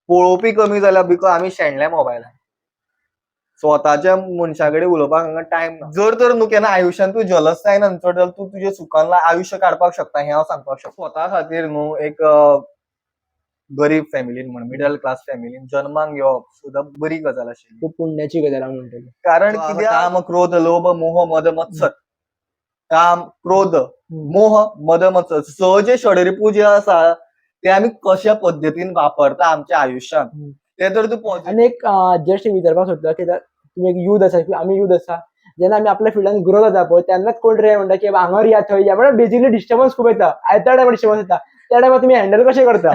पळोवपी कमी जाला बिकॉज आमी शेणल्या मोबायलान. स्वताच्या मनशाकडे उलोवपाक हांगा टायम ना. जर तर न्हू केन्ना आयुश्यान तूं जलसायेन चड जाल्यार तूं तुज्या सुखान आयुश्य काडपाक शकता हें हांव सांगपाक शकता. स्वता खातीर न्हू एक गरीब फॅमिलीन म्हण मिडल क्लास फॅमिलीन जल्माक येवप सुद्दां बरी गजाल आशिल्ली. खूप पुण्याची गजाल हांव म्हणटलो. कारण कित्याक काम, क्रोध, लोभ, मोह, मद, मत्सर. काम, क्रोध, मोह, मद, मत्सर स जे षडरिपू जे आसा ते आमी कशा पद्दतीन वापरता आमच्या आयुश्यांत ते तर तूं आणि एक जस्ट विचारपाक सोदता की तुम्ही एक यूथ आसा किंवा आम्ही यूथ आसा जेन्ना आमी आपल्या फिल्डान ग्रो जाता पळय तेन्नाच कोण तरी म्हणटा की हांगर या थंय या म्हणजे बेजिकली डिस्टर्बन्स खूप येता आयत्या टायमार डिस्टर्बन्स येता त्या टायमार तुम्ही हँडल कशे करता?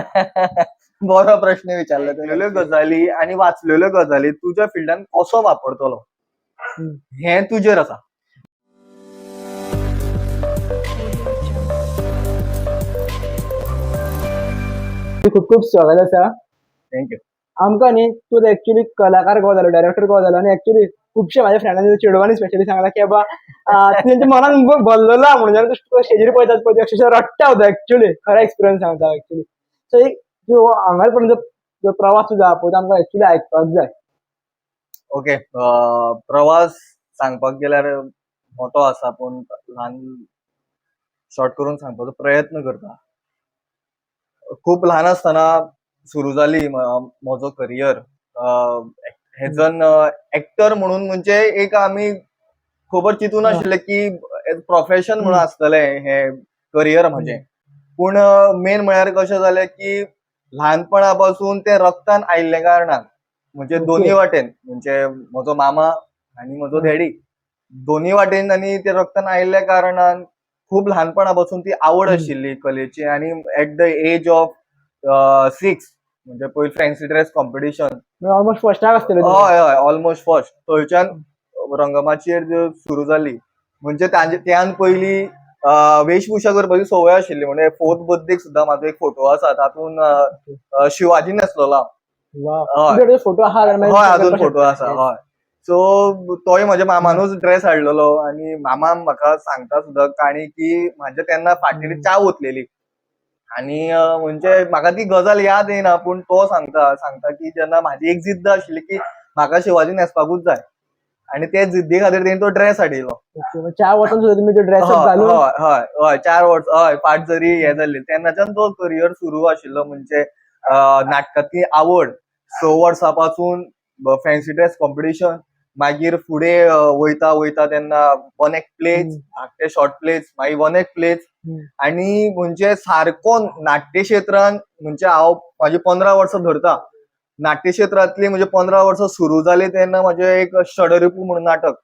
बरो प्रश्न विचारला. ऐकलेल्यो गजाली आणि वाचलेल्यो गजाली तुज्या फिल्डान कसो वापरतलो हें तुजेर आसा. खूप खूप स्वागत आसा. थँक्यू. आमकां न्ही तूं एक्चुअली कलाकार गो जालो डायरेक्टर गो जालो आणि एक्चुअली खुबशे माझ्या फ्रेंडांनी चेडवांनी स्पेशली सांगला की बाबा तेंच्या मनान भरलेला म्हणून तुका स्टेजीर पळयतात पळय अक्षरशः रडटा होता एक्चुअली खरो एक्सपिरियन्स सांगता एक्चुअली. सो एक जो हांगा पर्यंत जो प्रवास तुझा पळय तो आमकां एक्चुअली आयकपाक जाय. ओके. प्रवास सांगपाक गेल्यार मोठो आसा पूण ल्हान शॉर्ट करून सांगपाचो प्रयत्न करता. खूप ल्हान आसतना सुरू जाली म्हजो करियर एज एन एक्टर म्हणून म्हणजे एक आमी खबर चिंतून नाशिल्ले की प्रोफेशन म्हणून आसतलें हे करियर म्हजें. पूण मेन म्हळ्यार कशें जालें की ल्हानपणा पासून ते रक्तान आयिल्ले कारणान म्हणजे दोन्ही वाटेन म्हणजे म्हजो मामा आनी म्हजो डॅडी दोन्ही वाटेन आनी ते रक्तान आयिल्ल्या कारणान खूप ल्हानपणा पासून ती आवड आशिल्ली कलेची आणि एट द एज ऑफ 6 म्हणजे पयली फॅन्सी ड्रेस कॉम्पिटिशन ऑलमोस्ट फर्स्टाक आसतले. हय हय ऑलमोस्ट फर्स्ट थंयच्यान रंगमाचयेर सुरू जाली. म्हणजे त्यान पयली वेशभूषा करपाची संवय आशिल्ली म्हणजे 4th बर्थडेक सुद्दां म्हाजो एक फोटो आसा तातून शिवाजी न्हेसलेलो हांव. फोटो आहा हय अजून फोटो आसा हय. सो तोय म्हज्या मामानूच ड्रेस हाडलेलो आनी मामा म्हाका सांगता सुद्दां काणी की म्हाज्या तेन्ना फाटीर चाव ओतलेली आनी म्हणजे म्हाका ती गजाल याद येना पूण तो सांगता की जेन्ना म्हाजी एक जिद्द आशिल्ली की म्हाका शिवाजी न्हेसपाकूच जाय आनी ते जिद्दी खातीर तेणी तो ड्रेस हाडिल्लो. 4 वर्सां सुद्दां तुमी तो ड्रेस घालून हय हय 4 वर्स हय फाट जरी हे जाल्ली तेन्नाच्यान तो करियर सुरू आशिल्लो म्हणजे नाटकांतली आवड 6 वर्सां पासून फॅन्सी ड्रेस कॉम्पिटिशन मागीर फुडें वयता वयता तेन्ना वन एक्ट प्लेज धाकटे शॉर्ट प्लेज मागीर वन एक्ट प्लेज आनी म्हणजे सारको नाट्य क्षेत्रान म्हणजे हांव म्हाजी 15 वर्सां धरता नाट्य क्षेत्रांतली म्हणजे 15 वर्सां सुरू जाली तेन्ना म्हजें एक षडरिपू म्हणून नाटक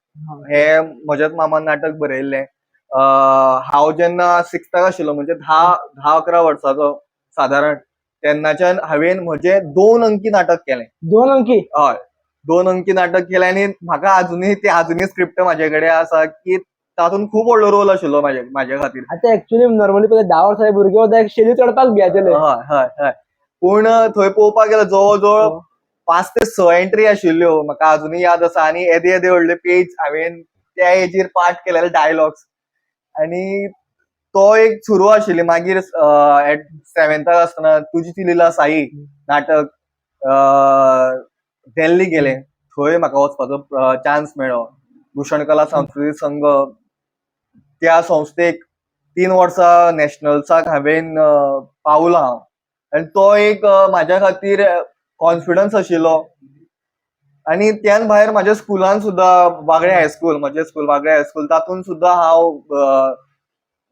हे म्हज्याच मामान नाटक बरयल्लें. हांव जेन्ना 6थाक आशिल्लो म्हणजे 10-11 वर्साचो सादारण तेन्नाच्यान हांवेन म्हजें 2 अंकी नाटक केलें. 2 अंकी? हय 2 अंकी नाटक केलें आनी म्हाका अजुनूय स्क्रिप्ट म्हाजे कडेन आसा की तातूंत खूप व्हडलो रोल आशिल्लो म्हाज्या खातीर. आता एक्चुअली नॉर्मली 10 वर्साचे भुरगे सुद्दां एक शेली चडपाक भियेतले. हय हय हय पूण थंय पळोवपाक गेल्यार जवळ जवळ 5 ते 6 एंट्री आशिल्ल्यो म्हाका अजुनूय याद आसा आनी येदे येदे व्हडले पेज हांवेन त्या एजीर पाठ केलेले डायलॉग्स आनी तो एक सुरू आशिल्ली. मागीर 7थाक आसतना तुजी ती लिला साई नाटक दिल्ली गेलें थंय म्हाका वचपाचो चान्स मेळ्ळो. भूषण कला सांस्कृतीक संघ त्या संस्थेक 3 वर्सां नॅशनल्साक हांवेन पावलो हांव आनी तो एक म्हाज्या खातीर कॉन्फिडन्स आशिल्लो. आनी त्यान भायर म्हाज्या स्कुलान सुद्दां वागळे हायस्कूल म्हजें स्कूल वागळे हायस्कूल तातूंत सुद्दां हांव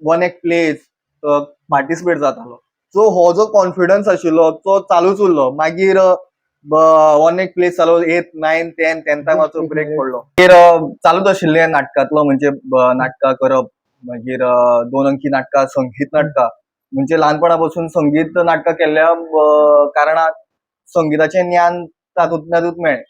वन एक्ट प्लेज पार्टिसिपेट जातालो. सो हो जो कॉन्फिडन्स आशिल्लो तो चालूच उरलो. मागीर वन एक्ट प्लेज जालो 8th 9th 10th मातसो ब्रेक पडलो. मागीर चालूच आशिल्लें नाटकांतलो म्हणजे नाटकां करप मागीर 2 अंकी नाटकां संगीत नाटकां म्हणजे ल्हानपणा पासून संगीत नाटकां केल्ल्या कारणान संगीताचें ज्ञान तातूंतल्यानूच मेळ्ळें.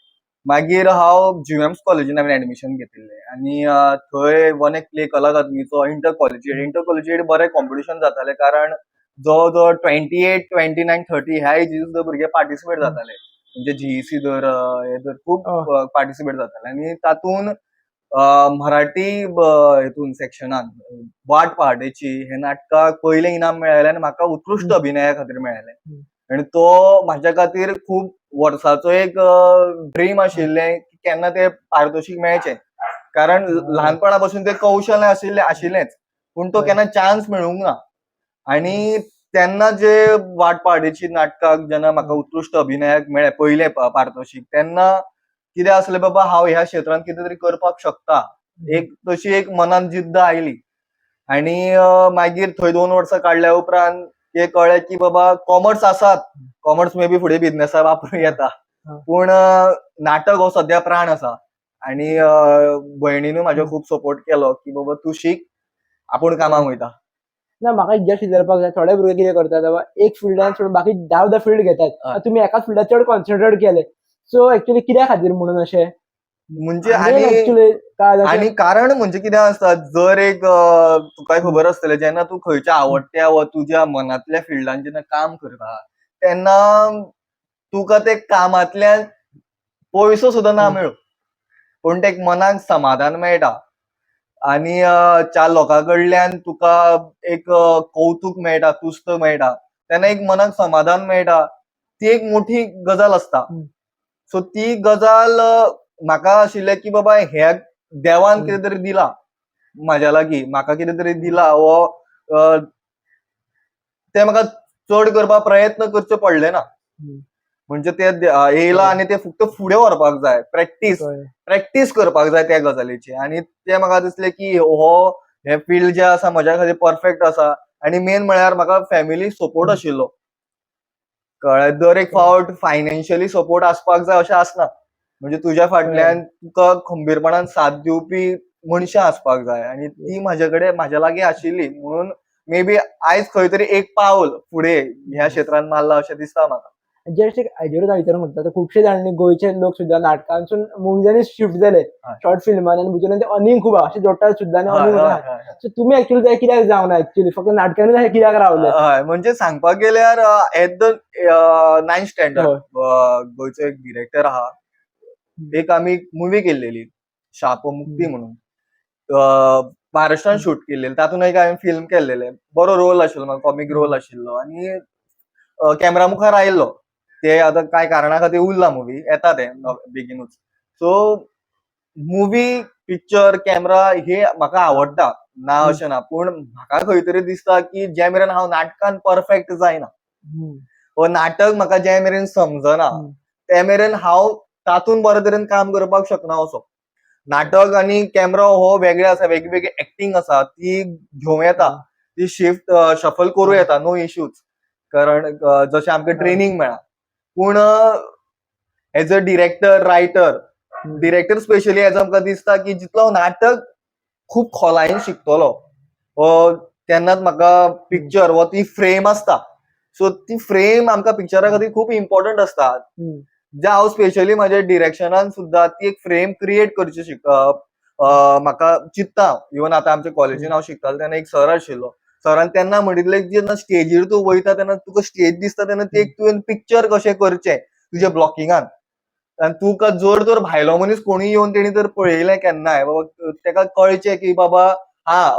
मागीर हांव जुएम्स कॉलेजीन हांवेन एडमिशन घेतिल्लें आनी थंय वन एक्ट प्ले कला अकादमीचो इंटर कॉलेजिएट बरें कॉम्पिटिशन जातालें कारण जवळ जवळ 28, 29, 30 ह्या एजीचे सुद्दां भुरगे पार्टिसिपेट जाताले. म्हणजे जीईसी धर हे धर खूब पार्टिसिपेट जाताले आनी तातूंत मराठी हितून सेक्शनान वाट पहाटेची हे नाटकाक पयलें इनाम मेळयलें आनी म्हाका उत्कृश्ट अभिनया खातीर मेळयलें. आणि तो म्हाज्या खातीर खूप वर्साचो एक ड्रीम आशिल्लें की केन्ना ते पारितोषीक मेळचें. कारण ल्हानपणा पासून ते कौशल्य आशिल्लेंच, पूण तो हय. केन्ना चान्स मेळूंक ना. आणि तेन्ना जे वाटपाडेची नाटकाक जेन्ना म्हाका उत्कृश्ट अभिनयाक मेळ्ळें पयलें पारितोषीक, तेन्ना कितें आसलें बाबा हांव ह्या क्षेत्रांत कितें तरी करपाक शकता. एक तशी एक मनांत जिद्द आयली. आणि मागीर थंय 2 वर्सां काडल्या उपरांत हे कळ्ळें की बाबा कॉमर्स आसात. कॉमर्स मे बी फुडें बिझनसा वापरूं येता. पूण नाटक हो सद्या प्राण आसा. आणि भयणीनूय म्हाज्या खूब सपोर्ट केलो की बाबा तूं शिक, आपूण कामाक वयता. ना म्हाका जस्ट विचारपाक जाय, थोडे भुरगे कितें करतात बाबा एक फिल्डान सोडून बाकी 10 फील्ड घेतात. हय. तुमी एकाच फिल्डार चड कॉन्सन्ट्रेट केले. सो एक्चुअली कित्या खातीर म्हणून अशें? म्हणजे मेन आणि एक्चुअली काय आणि अशें कारण म्हणजे कितें आसता, जर एक तुकाय खबर आसतलें जेन्ना तूं खंयच्या आवडट्या वा तुज्या मनांतल्या फिल्डान जेन्ना काम करता, तेन्ना तुका ते कामांतल्यान पयसो सुद्दां ना मेळूं, पूण ते मनाक समाधान मेळटा. आणि चार लोकां कडल्यान तुका एक कौतुक मेळटा, तुस्त मेळटा, तेन्ना एक मनाक समाधान मेळटा. ती एक मोठी गजाल आसता. सो ती गजाल म्हाका आशिल्लें की बाबा ह्या देवान कितें तरी दिला म्हाज्या लागीं, म्हाका कितें तरी दिला वो ते म्हाका चड करपाक प्रयत्न करचे पडले ना. म्हणजे ते येयला आनी ते फक्त फुडें व्हरपाक जाय. प्रॅक्टीस करपाक जाय त्या गजालीची. आनी ते म्हाका दिसलें की हे फील्ड जे आसा म्हज्या खातीर परफेक्ट आसा. आनी मेन म्हळ्यार म्हाका फॅमिली सपोर्ट आशिल्लो. कळ्ळें? दर एक फावट फायनान्शियली सपोर्ट आसपाक जाय अशें आसना. म्हणजे तुज्या फाटल्यान तुका खंबीरपणान साथ दिवपी मनशां आसपाक जाय. आनी ती म्हाज्या लागीं आशिल्ली. म्हणून मे बी आयज खंय तरी एक पावल फुडें ह्या क्षेत्रांत मारला अशें दिसता म्हाका. जस्ट एक हाजेरूच हांव विचारूंक सोदता, आतां खुबशे जाणांनी गोंयचे लोक सुद्दां नाटकांसून मुव्हीजांनी शिफ्ट जाले. हय. शॉर्ट फिल्मान आनी भितून ते अर्निंग खूब आहा. अशें जोडटात सुद्दां आनी हय, अर्निंग हय, आहा. हय. सो तुमी एक्चुअली ते कित्याक जावना एक्चुअली फक्त नाटकांनीच अशें कित्याक रावले? हय, म्हणजे सांगपाक गेल्यार एट द 9th स्टँडर्ड हय. गोंयचो एक डिरेक्टर आहा. एक आमी मुव्ही केल्लेली शापमुक्ती म्हणून. महाराष्ट्रान शूट केल्लेली. तातूंत एक हांवें फिल्म केल्लेलें. बरो रोल आशिल्लो म्हाका, कॉमीक रोल आशिल्लो. आनी कॅमेरा मुखार आयिल्लो. ते आतां कांय कारणा खातीर उरला मुव्ही, येता ते बेगीनूच. सो मुव्ही, पिक्चर, कॅमेरा हे म्हाका आवडटा, ना अशें ना. पूण म्हाका खंय तरी दिसता की जे मेरेन हांव नाटकांत परफेक्ट जायना, वा नाटक म्हाका जे मेरेन समजना, ते मेरेन हांव तातूंत बरे तरेन काम करपाक शकना असो. नाटक आनी कॅमेरा हो वेगळे आसा, वेगळी एक्टिंग आसा, ती घेवं येता. ती शिफ्ट शफल करूं येता, नो इश्यूज. कारण जशें आमकां ट्रेनिंग मेळ्ळा. पूण as a director, director specially as आमकां दिसता की जितलो हांव नाटक खूब खोलायेन शिकतलो, तेन्नाच म्हाका पिक्चर वा ती फ्रेम आसता. सो ती फ्रेम आमकां पिक्चरा खातीर खूब इम्पॉर्टंट आसता. जे हांव स्पेशली म्हाज्या डिरेक्शनान सुद्दां ती एक फ्रेम क्रिएट करची म्हाका चिंतता. इवन आतां आमच्या कॉलेजीन हांव शिकतालो तेन्ना एक सर आशिल्लो. सरान तेन्ना म्हणिल्लें की जेन्ना स्टेजीर तूं वयता तेन्ना तुका स्टेज दिसता तेन्ना ती एक तुवें पिक्चर कशें करचें तुज्या ब्लॉकिंगान. आनी तुका जर तर भायलो मनीस कोणूय येवन तेणी जर पळयलें केन्नाय, बाबा तेका कळचें की बाबा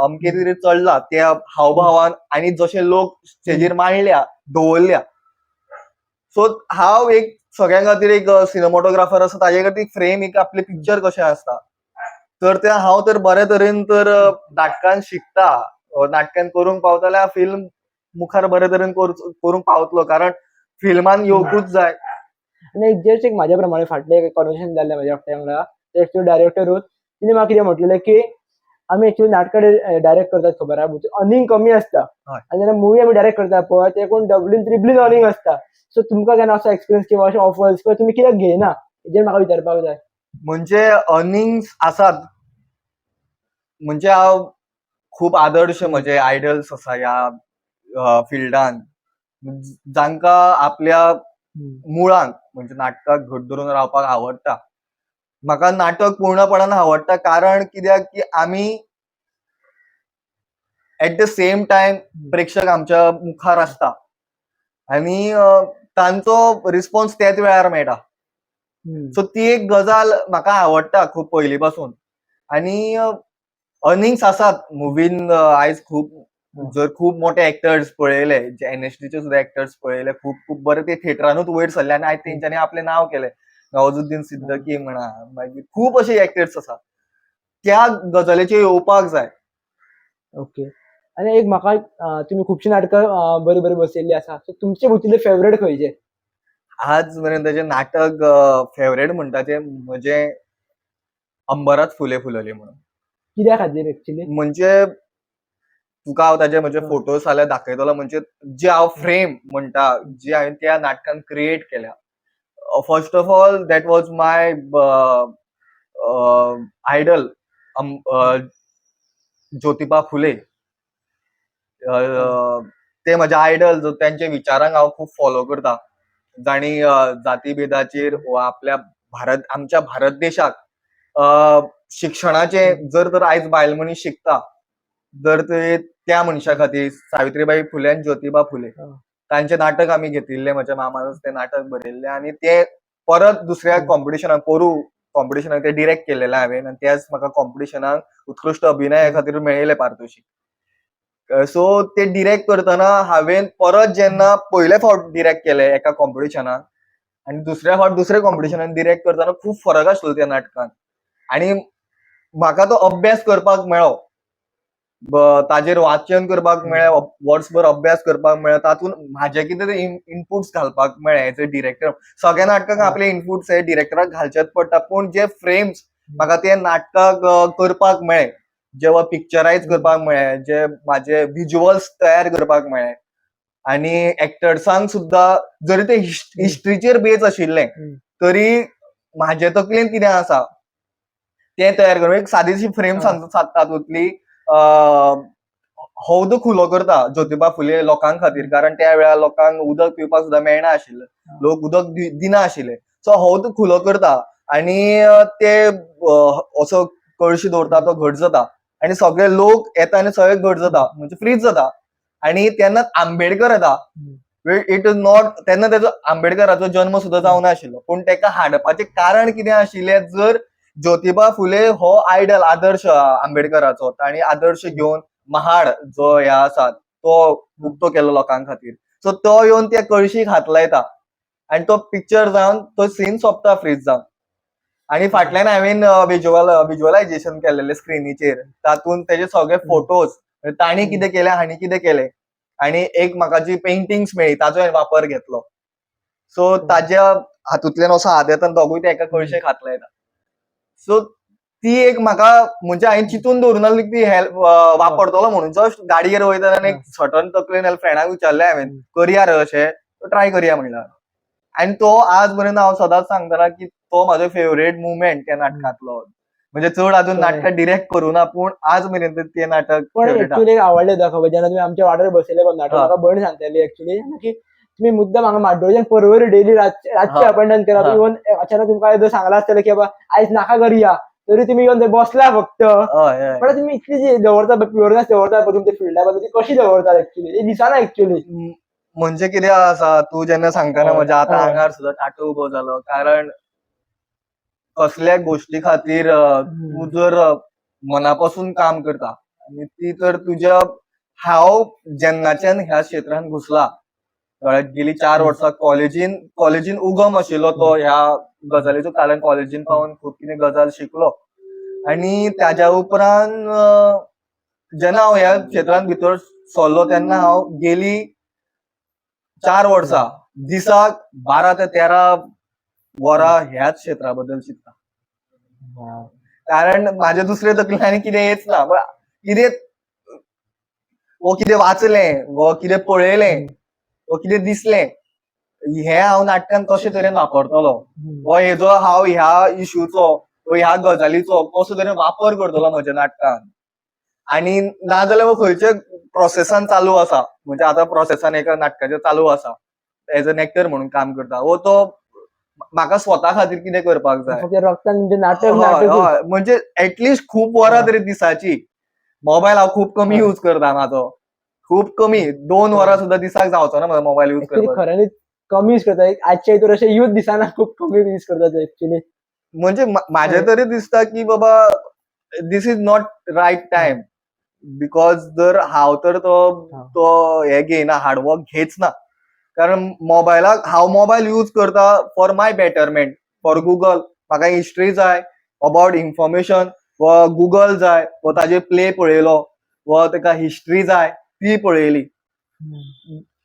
अमके तरेन चडला त्या हावभावान आनी जशे लोक स्टेजीर मांडल्या, दवरल्या. सो हांव एक सगळ्यां खातीर एक सिनेमॅटोग्राफर आसा ताजे खातीर फ्रेम एक आपले पिक्चर कशें आसता. तर ते हांव तर बरे तरेन तर नाटकान शिकता, नाटकान करूंक पावता जाल्यार फिल्म मुखार बरे तरेन करूंक पावतलो. कारण फिल्मान येवकूच जाय. आनी जस्ट एक म्हाज्या प्रमाणे फाटलें एक कन्वर्सेशन जाल्लें म्हाज्या एकट्या वांगडा. ते एक्चुअली डायरेक्टरूच तिणें म्हाका कितें म्हटलेलें की आमी एक्चुअली नाटकां डायरेक्ट करतात खबर आहा, अर्निंग कमी आसता. हय. आनी जेन्ना मुव्ही आमी डायरेक्ट करता पळय ते कोण डबलीन त्रिबलीन अर्निंग आसता. सो तुमकां केन्ना असो एक्सपिरियन्स किंवा अशे ऑफर्स किंवा तुमी कित्याक घेयना हेजेर म्हाका विचारपाक जाय? म्हणजे अर्निंग्स आसात. म्हणजे हांव खूब आदर्श म्हजे आयडल्स आसा ह्या फिल्डान, जांकां आपल्या मुळांक म्हणजे नाटकाक घट धरून रावपाक आवडटा. म्हाका नाटक पूर्णपणान आवडटा कारण कित्याक की आमी एट द सेम टायम प्रेक्षक आमच्या मुखार आसता आनी तांचो रिस्पॉन्स त्याच वेळार मेळटा. सो ती एक गजाल म्हाका आवडटा खूब पयलीं पासून. आनी अर्निंग्स आसात मुव्हीन आयज खूब जर खूप मोठे एक्टर्स पळयले जे एनएसडीचे सुद्धा एक्टर्स पळयले खूप खूप बरे ते थिएटरानूच वयर सरले आनी आयज तेंच्यांनी आपलें नाव केलें. नवाजुद्दीन सिद्दीकी म्हणा मागीर खूप अशे एक्टर्स आसा त्या गजालीचेर येवपाक जाय. ओके. आणि एक म्हाका तुमी खुबशीं नाटकां बरीं बरीं बसयल्लीं आसा. सो तुमचे भितूरले फेवरेट खंयचे? आज मेरेन नाटक फेवरेट म्हणटा तें म्हजें अंबरात फुले फुलली म्हणून. कित्या खातीर एक्चुली? म्हणजे तुका हांव ताचे म्हजे हा. फोटोज जाल्यार दाखयतलो म्हणजे जे हांव फ्रेम म्हणटा जे हांवें त्या नाटकान क्रिएट केल्या. First of all that was my idol Jyotiba Phule. ते म्हजे आयडल त्यांचे विचारांक हांव खूब फॉलो करता. जाणी जातीभेदाचेर वा आपल्या आमच्या भारत देशाक शिक्षणाचे जर तर आयज बायल मनीस शिकता जर ते त्या मनशा खातीर सावित्रीबाई फुले आनी ज्योतिबा फुले तांचे नाटक आमी घेतिल्ले म्हज्या मामानूच ते नाटक बरयल्ले आनी ते परत दुसऱ्या कॉम्पिटिशनाक पोरू कॉम्पिटिशनाक ते डिरेक्ट केलेले हांवें आनी त्याच म्हाका कॉम्पिटिशनाक उत्कृश्ट अभिनया खातीर मेळयले पारितोशीक. सो ते डिरेक्ट करतना हांवें परत जेन्ना पयले फावट डिरेक्ट केले एका कॉम्पिटिशनाक आनी दुसऱ्या फावट दुसऱ्या कॉम्पिटिशनाक डिरेक्ट करतना खूब फरक आसलो त्या नाटकान आनी म्हाका तो अभ्यास करपाक मेळ्ळो. ताजेर वाचन करपाक मेळ्ळें, वर्सभर अभ्यास करपाक मेळ्ळो. तातूंत म्हाजे कितें ते इनपुट्स घालपाक मेळ्ळे एज अ डिरेक्टर. सगळ्या नाटकांक आपले इनपुट्स हे डिरेक्टराक घालचेच पडटा पूण जे फ्रेम्स म्हाका ते नाटकाक करपाक मेळ्ळे, जे पिक्चरायज करपाक मेळ्ळे, जे म्हाजे व्हिज्युअल्स तयार करपाक मेळ्ळे आनी एक्टर्सांक सुद्धा जरी ते हिस्ट्रीचेर बेज आशिल्लें तरी म्हाजे तकलेन कितें आसा तें तयार करप. एक सादीशी फ्रेम सांगता तातूंतली हौद खुलो करता ज्योतिबा फुले लोकां खातीर कारण त्या वेळार लोकांक उदक पिवपाक सुद्धा मेळना आशिल्लें. लोक उदक दिना आशिल्ले. सो हौद खुलो करता आनी ते असो कळशी दवरता तो घट जाता आनी सगळे लोक येता आनी सगळे घट जाता म्हणजे फ्रीज जाता आनी तेन्ना आंबेडकर येता. इट इज नॉट तेन्ना तेजो आंबेडकराचो जन्म सुद्धा जावना आशिल्लो पूण तेका हाडपाचें कारण कितें आशिल्लें जर ज्योतिबा फुले हो आयडल आदर्श आंबेडकराचो ताणी आदर्श घेवन महाड जो ह्या आसा तो उक्तो केलो लोकां खातीर. सो तो येवन त्या कळशीक हात लायता आनी तो पिक्चर जावन तो सीन सोंपता फ्रीज जावन आनी फाटल्यान हांवें व्हिज्युअलायझेशन केलेलें स्क्रिनीचेर तातूंत तेजे सगळे फोटोज ताणी कितें केलें हांणी कितें केलें आनी एक म्हाका जी पेंटिंग्स मेळ्ळी ताजो हांवें वापर घेतलो. सो ताज्या हातूंतल्यान असो हात येता आनी दोगूय ते एका कळशेक हात लायता. सो ती एक म्हाका म्हणजे हांवें चिंतून दवरूं नासली की हेल्प वापरतलो म्हणून जस्ट गाडयेर वयतना एक सटन तकलेन फ्रेंडाक विचारलें हांवें करया रे अशें ट्राय करया म्हणल्यार आनी तो आज मेरेन हांव सदांच सांगतना की तो म्हाजो फेवरेट मुवमेंट त्या नाटकांतलो. म्हणजे चड अजून नाटकां डिरेक्ट करूं ना पूण आज मेरेन ते नाटक पण फेवरेट एक्चुअली आवडले होता खबर जेन्ना तुमी आमच्या वाड्यार बसयले नाटक म्हाका भयण सांगताली एक्चुअली की तुम्ही मुद्दाम हांगा माड्डोळच्यान परवरी डेली रातचे अपॉइंटमेंट करप इवन अचानक तुमकां एकदां सांगला आसतलें की बाबा आयज नाका करया तरी तुम्ही येवन बसला फक्त पण तुम्ही इतली जी दवरता प्युअरनेस दवरता तुमच्या फिल्डा बद्दल ती कशी दवरता एक्चुअली हे दिसना एक्चुअली. म्हणजे कितें आसा तूं जेन्ना सांगतना म्हज्या आतां आंगार सुद्दां तांटो उबो जालो कारण कसल्या गोश्टी खातीर तूं जर मनापासून काम करता आनी ती तर तुज्या हांव जेन्नाच्यान ह्या क्षेत्रांत घुसला गेली 4 वर्सां कॉलेजीन उगम आशिल्लो तो ह्या गजालीचो कारण कॉलेजीन पावून खूब कितें गजाल शिकलो आनी ताज्या उपरांत जेन्ना हांव ह्या क्षेत्रांत भितर सरलो तेन्ना हांव गेली 4 वर्सां दिसाक 12 ते 13 वरां ह्याच क्षेत्रा बद्दल चिंतता. कारण म्हाजे दुसरे तकलेन आनी कितें येच ना कितें वो कितें वाचलें वो कितें पळयलें वो कितें दिसलें हें हांव नाटकान कशे तरेन वापरतलो वो हेजो हांव ह्या इश्यूचो ह्या गजालीचो कसो तरेन वापर करतलो म्हज्या नाटकान आनी नाजाल्यार वो खंयचे प्रोसेसान चालू आसा म्हणजे आतां प्रोसेसान एका नाटकाचें चालू आसा एज अन एक्टर म्हणून काम करता वो तो म्हाका स्वता खातीर कितें करपाक जाय रक्तान म्हणजे नाटक म्हणजे एटलिस्ट खूब वरां तरी दिसाची मोबायल हांव खूब कमी यूज करता म्हाजो खूब कमी 2 वरां सुद्दां दिसाक जावचो ना म्हाजो मोबायल यूज करपाक. खऱ्यांनीच कमी यूज करता आजच्या हितूर अशें यूज दिसना खूब कमी यूज करता एक्चुअली. म्हणजे म्हाजे तरी दिसता की बाबा this is not right time because जर हांव तर तो हा. तो हे घेयना, हार्डवर्क घेच ना. कारण मोबायलाक हांव मोबायल यूज करता for my betterment, for Google. म्हाका हिस्ट्री जाय अबाउट इन्फॉर्मेशन, व गुगल जाय, व ताजेर प्ले पळयलो, व ताका हिस्ट्री जाय ती पळयली.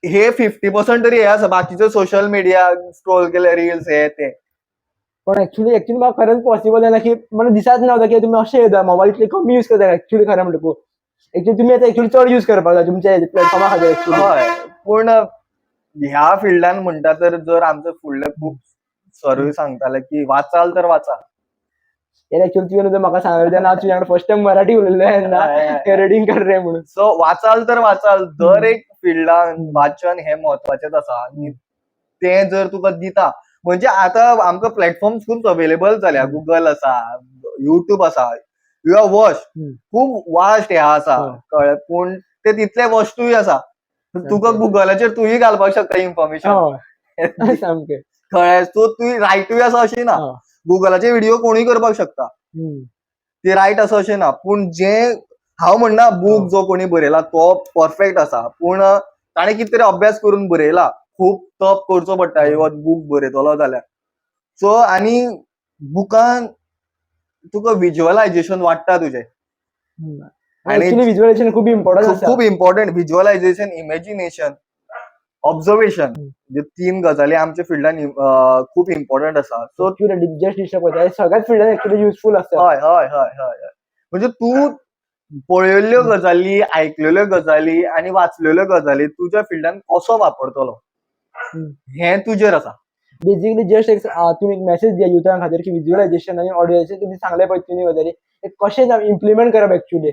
हे 50% तरी हे आसा. बाकीचे सोशल मीडिया स्क्रोल केले, रील्स हे ते. पण ऍक्च्युली म्हाका खरंच पॉसिबल आहे ना की मला दिसत नव्हतं की तुम्ही असे येता मोबाईल इतले कमी यूज करता ऍक्च्युली खरं म्हणतो. ऍक्च्युली तुम्ही आता ऍक्च्युली चड यूज करपाक जाय तुमच्या प्लॅटफॉर्मा खातीर ऍक्च्युली. हय, पूण ह्या फिल्डान म्हणटा तर जर आमचे फुडले खूप सर्वे सांगताले की वाचाल तर वाचा. ऍक्च्युली तुवें जर म्हाका सांगलें तेन्ना हांव तुज्या फर्स्ट टाइम मराठी उलयलो तेन्ना रिडींग कर रे म्हणून. सो वाचाल तर वाचाल. दर एक फिल्डान वाचन हे महत्वाचेच आसा. आनी ते जर तुका दिता, म्हणजे आता आमकां प्लॅटफॉर्म्स खूप अवेलेबल जाल्या. गुगल आसा, युट्यूब आसा, यू आर वॉच. खूप वास्ट हे आसा, कळ्ळें. पूण ते तितले वस्तूय आसा. तुका गुगलाचेर तुय घालपाक शकता इन्फॉर्मेशन. हय सामकें. कळ्ळें. सो तुय रायटूय आसा अशें ना. गुगलाचेर व्हिडिओ कोणूय करपाक शकता. ते रायट आसा अशें ना. पूण जे हांव म्हणना बूक जो कोणी बरयला तो परफेक्ट आसा. पूण ताणें कितें तरी अभ्यास करून बरयला. खूप तप करचो पडटा हो बूक बरयतलो जाल्यार. सो आनी बुकान तुका विज्युअलायझेशन वाडटा तुजें. आनी ऍक्च्युली विज्युअलायझेशन खूप इम्पॉर्टंट आसा. खूप इम्पॉर्टंट. विज्युअलायझेशन, इमॅजिनेशन, ऑब्झर्वेशन, जे 3 गजाली आमच्या फिल्डान खूप इम्पॉर्टंट आसा. सो जस्ट डिस्टर्ब करता हे सगळ्याच फिल्डान ऍक्च्युली युजफूल आसता. हय हय हय हय. म्हणजे तूं पळयल्ल्यो गजाली, आयकलेल्यो गजाली आनी वाचलेल्यो गजाली तुज्या फिल्डान कसो वापरतलो हें तुजेर आसा. बेसिकली जस्ट एक तुम्ही एक मेसेज दिया युथां खातीर की विज्युअलायझेशन आनी ऑडिओचे तुम्ही सांगले पळय तिनी गजाली ते कशें इम्प्लिमेंट करप ऍक्च्युली.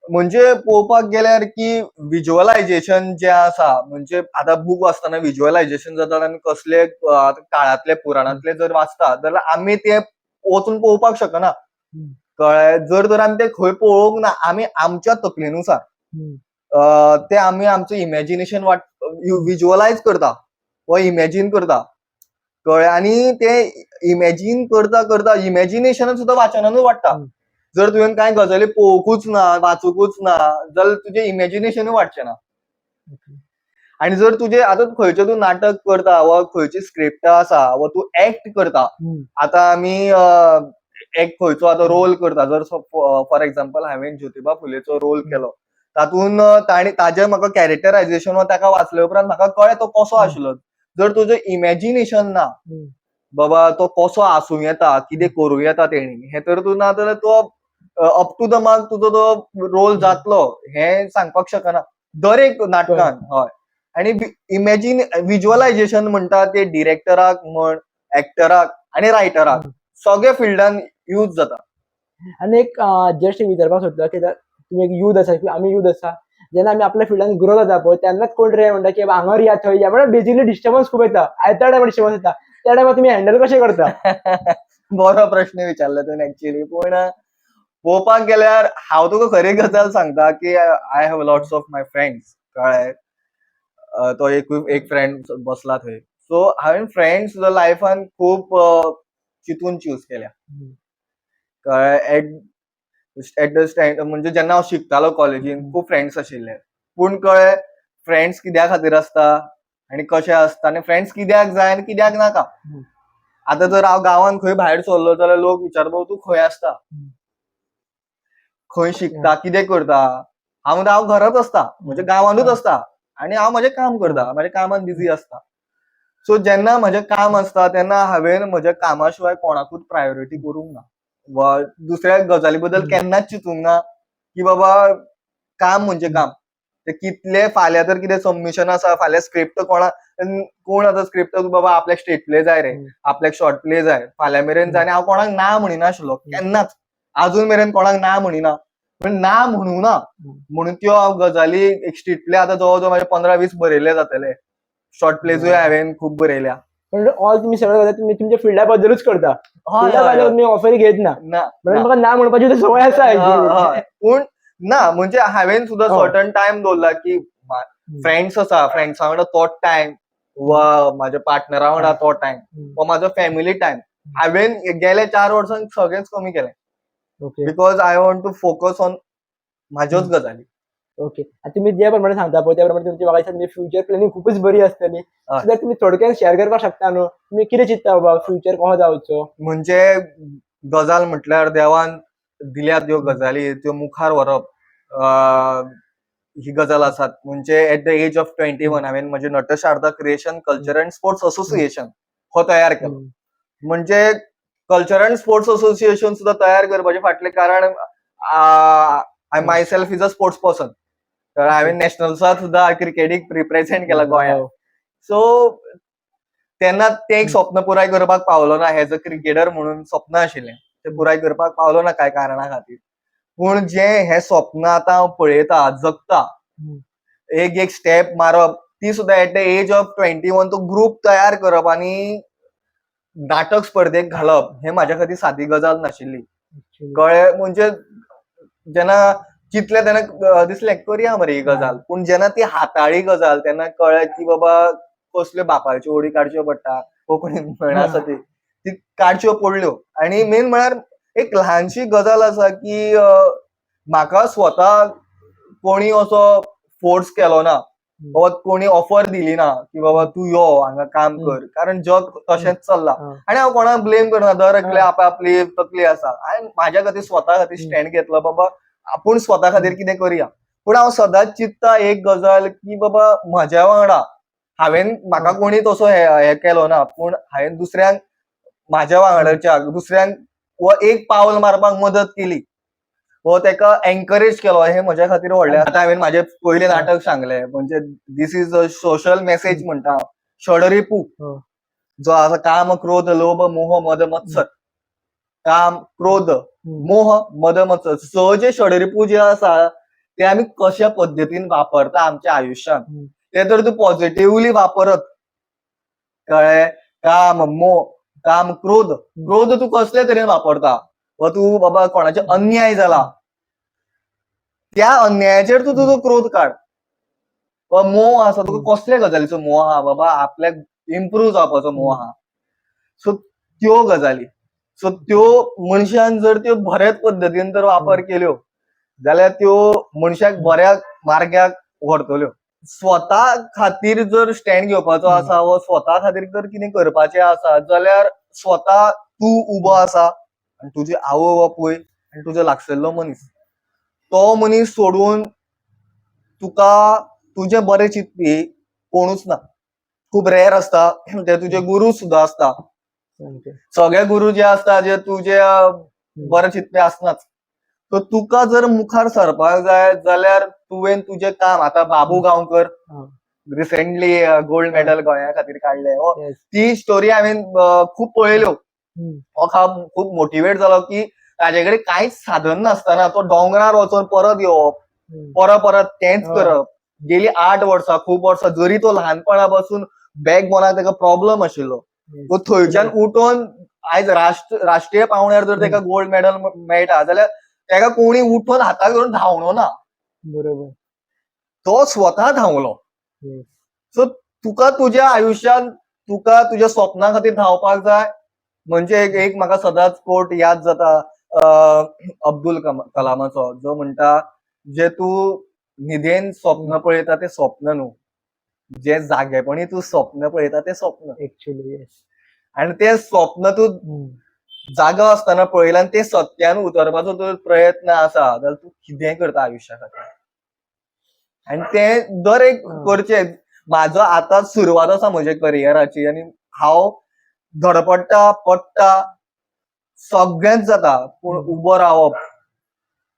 म्हणजे पळोवपाक गेल्यार की विज्युअलायझेशन जें आसा, म्हणजे आतां बूक वाचतना विज्युअलायझेशन जाता आमी कसले काळांतले पुराणांतले जर वाचता जाल्यार आमी ते वचून पळोवपाक शकना. कळ्ळें. जर तर आमी ते खंय पळोवंक ना, आमी आमच्या तकलेनुसार ते आमी आमचें इमॅजिनेशन विज्युअलायज करता वा इमॅजिन करता. कळ्ळें. आनी ते इमॅजिन करता करता इमॅजिनेशन सुद्दां वाचनानूच वाडटा. जर तुवें कांय गजाली पळोवंकूच ना, वाचूंकूच ना, जाल्यार तुजें इमॅजिनेशनूय वाडचें ना. आनी जर तुजें आतां खंयचें तूं नाटक करता वा खंयची स्क्रिप्ट आसा वा तूं एक्ट करता. आतां आमी एक खंयचो आतां रोल करता. जर फॉर एक्झाम्पल हांवें ज्योतिबा फुलेचो रोल केलो. तातूंत ताजें म्हाका कॅरेक्टरायझेशन वा ताका वाचले उपरांत म्हाका कळ्ळें तो कसो आशिल्लो. जर तुजें इमॅजिनेशन ना, बाबा तो कसो आसूं येता, कितें करूं येता तेणी, हें तर तूं ना जाल्यार तो अप टू द मार्क तुजो तो रोल जातलो हें सांगपाक शकना. दर एक नाटकान. हय. आनी विज्युअलायझेशन म्हणटा ते डिरेक्टराक म्हण, एक्टराक आनी रायटराक सगळे फिल्डान यूज जाता. आनी एक जस्ट विचारपाक सोदता की तुम्ही एक यूथ आसा किंवा आमी यूथ आसा जेन्ना आमी आपल्या फिल्डान ग्रो जाता पळय तेन्नाच कोण रे म्हणटा की हांगा या थंय या म्हणजे बेसिकली डिस्टर्बन्स खूप येता. आयत्या टायमार डिस्टर्बन्स येता. त्या टायमार तुमी हँडल कशें करता? बरो प्रश्न विचारलो तुवें एक्चुअली. पूण पळोवपाक गेल्यार हांव तुका खरी गजाल सांगता की I have lots of my friends. कळ्ळें. तो एक फ्रेंड बसला थंय. सो हांवें फ्रेंड्स लायफान खूब चिंतून चूज केल्या. कळ्ळें. एट द स्टँड म्हणजे जेन्ना हांव शिकतालो कॉलेजीन खूब फ्रेंड्स आशिल्ले. पूण कळ्ळें फ्रेंड्स कित्या खातीर आसता आनी कशे आसता आनी फ्रेंड्स कित्याक जाय आनी कित्याक नाका. आतां जर हांव गांवांत खंय भायर सरलो जाल्यार लोक विचारता तूं खंय आसता, खंय शिकता, कितें करता. हांव म्हणटा हांव घराच आसता, म्हणजे गांवांतूच आसता आनी हांव म्हजें काम करता, म्हज्या कामान बिझी आसता. सो जेन्ना म्हजें काम आसता तेन्ना हांवें म्हज्या कामा शिवाय कोणाकूच प्रायोरिटी करूंक ना वा दुसऱ्या गजाली बद्दल केन्नाच चिंतूंक ना की बाबा काम म्हणजे काम. ते कितले फाल्यां तर कितें सबमिशन आसा, फाल्यां स्क्रिप्ट कोण आतां स्क्रिप्ट बाबा आपल्याक स्टेट प्ले जाय रे, आपल्याक शॉर्ट प्ले जाय, फाल्यां मेरेन जाय. आनी हांव कोणाक ना म्हणिनाशिल्लो केन्नाच. आजून मेरेन कोणाक ना म्हणिना. पूण ना म्हणूं ना म्हणून त्यो हांव गजाली एक स्ट्रीट प्ले आतां जवळ जवळ म्हाजे 15-20 बरयले जातले. शॉर्ट प्लेजूय हांवें खूब बरयल्या. म्हणजे ऑल तुम्ही सगळं करता तुम्ही तुमच्या फिल्डा बद्दलूच करता. हय फिल्डा भायर तुम्ही ऑफरी घेत ना. म्हणजे म्हाका ना म्हणपाची सवय आसा actually. पूण ना म्हणजे हांवें सुद्दां सर्टन टायम दवरला की फ्रेंड्स आसा, फ्रेंड्सा वांगडा तोच टायम वा म्हाज्या पार्टनरा वांगडा तो टायम वा म्हाजो फॅमिली टायम हांवें गेल्या 4 वर्सांक सगळेंच कमी केलें. Okay. Because I want to focus on म्हाज्योच गजाली. ओके. आता तुम्ही ज्या प्रमाणे सांगता पळय त्या प्रमाणे तुमची म्हाका दिसता तुमची फ्युचर प्लॅनिंग खूपच बरी आसतली. हय. सो तुम्ही थोडक्यात शेअर करपाक शकता न्हू? तुमी कितें चिंतता बाबा फ्युचर कसो जावचो? म्हणजे गजाल म्हटल्यार देवान दिल्यात ह्यो गजाली त्यो मुखार व्हरप. ही गजाल आसात म्हणजे एट द एज ऑफ 21 हांवेन म्हणजे Natsharada creation culture and sports association हो तयार केलो. म्हणजे कल्चर अँड स्पोर्ट्स असोसिएशन सुद्धा तयार करपाचे फाटले कारण I my self is a sports person. तर हांवेन नॅशनल्साक सुद्धा क्रिकेटीक रिप्रेझेंट केला गोंयांत. वाव. सो तेन्ना तें एक स्वप्न पुराय करपाक पावलो ना एज अ क्रिकेटर म्हणून स्वप्न आशिल्लें तें पुराय करपाक पावलो ना कांय कारणा खातीर. पूण जें हें स्वप्न आतां हांव पळयता जगता एक एक स्टेप मारप ती सुद्धा एट द एज ऑफ 21 तो ग्रुप तयार करप आनी नाटक स्पर्धेक घालप हें म्हाज्या खातीर सादी गजाल नाशिल्ली. कळ्ळें म्हणजे जेन्ना चिंतलें तेन्ना दिसलें करया मरे ही गजाल. पूण जेन्ना ती हाताळ्ळी गजाल तेन्ना कळ्ळें की बाबा कसल्यो बापायच्यो ओडी काडच्यो पडटा. कोंकणीन म्हण आसा ती काडच्यो पडल्यो. आनी मेन म्हळ्यार एक ल्हानशी गजाल आसा की म्हाका स्वता कोणी असो फोर्स केलो ना. वा कोणी ऑफर दिली ना की बाबा तूं यो हांगा काम कर. कारण जग तशेंच चल्लां. आनी हांव कोणाक ब्लेम करना दर एकले आपआपली तकली आसा. हांवें म्हाज्या खातीर स्वता खातीर स्टँड घेतलो बाबा आपूण स्वता खातीर कितें करया. पूण हांव सदांच चिंतता एक गजाल की बाबा म्हज्या वांगडा म्हाका कोणी तसो हे केलो ना. पूण हांवेन दुसऱ्यांक म्हाज्या वांगडाच्याक दुसऱ्यांक वा एक पावल मारपाक मदत केली. वा तेका एनकरेज केलो हें म्हज्या खातीर व्हडलें. आतां हांवेन म्हाजें पयलें नाटक सांगलें म्हणजे this is a social message म्हणटा हांव. षडरिपू जो आसा काम, क्रोध, लोभ, मोह, मद, मत्सर. काम, क्रोध, मोह, मद, मत्सर. स जे षडरिपू जे आसा ते आमी कशा पद्दतीन वापरता आमच्या आयुश्यांत ते जर तूं पॉझिटिव्हली वापरत कळ्ळें. काम, क्रोध तूं कसले तरेन वापरता वा तूं बाबा कोणाचे अन्याय जाला त्या अन्यायाचेर तूं तुजो क्रोध काड. वा मोह आसा तुका कसल्या गजालीचो मोह आहा बाबा आपल्याक इम्प्रूव्ह जावपाचो मोह आहा. सो त्यो गजाली. सो त्यो मनशान जर त्यो बऱ्याच पद्दतीन जर वापर केल्यो जाल्यार त्यो मनशाक बऱ्या मार्गाक व्हरतल्यो. स्वता खातीर जर स्टँड घेवपाचो आसा वा स्वता खातीर जर कितें करपाचें आसा जाल्यार स्वता तूं उबो आसा आनी तुजी आवय बापूय आनी तुजो लागसल्लो मनीस तो मनीस सोडून तुका तुजें बरें चिंतपी कोणूच ना. खूब रेअर आसता ते तुजे गुरू सुद्धा आसता. सगळे गुरू जे आसता जे तुजे बरें चिंतपी आसनाच. सो तुका जर मुखार सरपाक जाय जाल्यार तुवें तुजें काम आतां बाबू गांवकर रिसेंटली गोल्ड मेडल गोंया खातीर काडलें. ती स्टोरी हांवेन खूब पळयल्यो. हो खूब मोटिवेट जालो की ताजे कडेन कांयच साधन नासतना तो दोंगरार वचून परत येवप परत तेंच करप. गेली 8 वर्सां खूब वर्सां जरी तो ल्हानपणा पासून बॅकबोनाक ताका प्रॉब्लम आशिल्लो. तो थंयच्यान उठोन आयज राष्ट्रीय पावंड्यार जर ताका गोल्ड मेडल मेळटा जाल्यार ताका कोणी उठोन हाताक धरून धांवलो ना. बरोबर. तो स्वता धांवलो. सो तुका तुज्या आयुश्यांत तुका तुज्या स्वप्ना खातीर धांवपाक जाय. म्हणजे एक म्हाका सदांच कोट याद जाता अब्दुल कलामाचो जो म्हणटा जे तूं न्हिदेन स्वप्न पळयता तें स्वप्न न्हू जे जागेपणी तूं स्वप्न पळयता तें स्वप्न. Actually yes. आनी तें स्वप्न तूं जागो आसतना पळयलां आनी तें सत्यान उतरपाचो जर प्रयत्न आसा जाल्यार तूं कितेंय करता आयुश्या खातीर. आनी तें दर एक करचें. म्हाजो आतां सुरवात आसा म्हज्या करियराची आनी हांव धडपडटा पडटा सगळेंच जाता पूण उबो रावप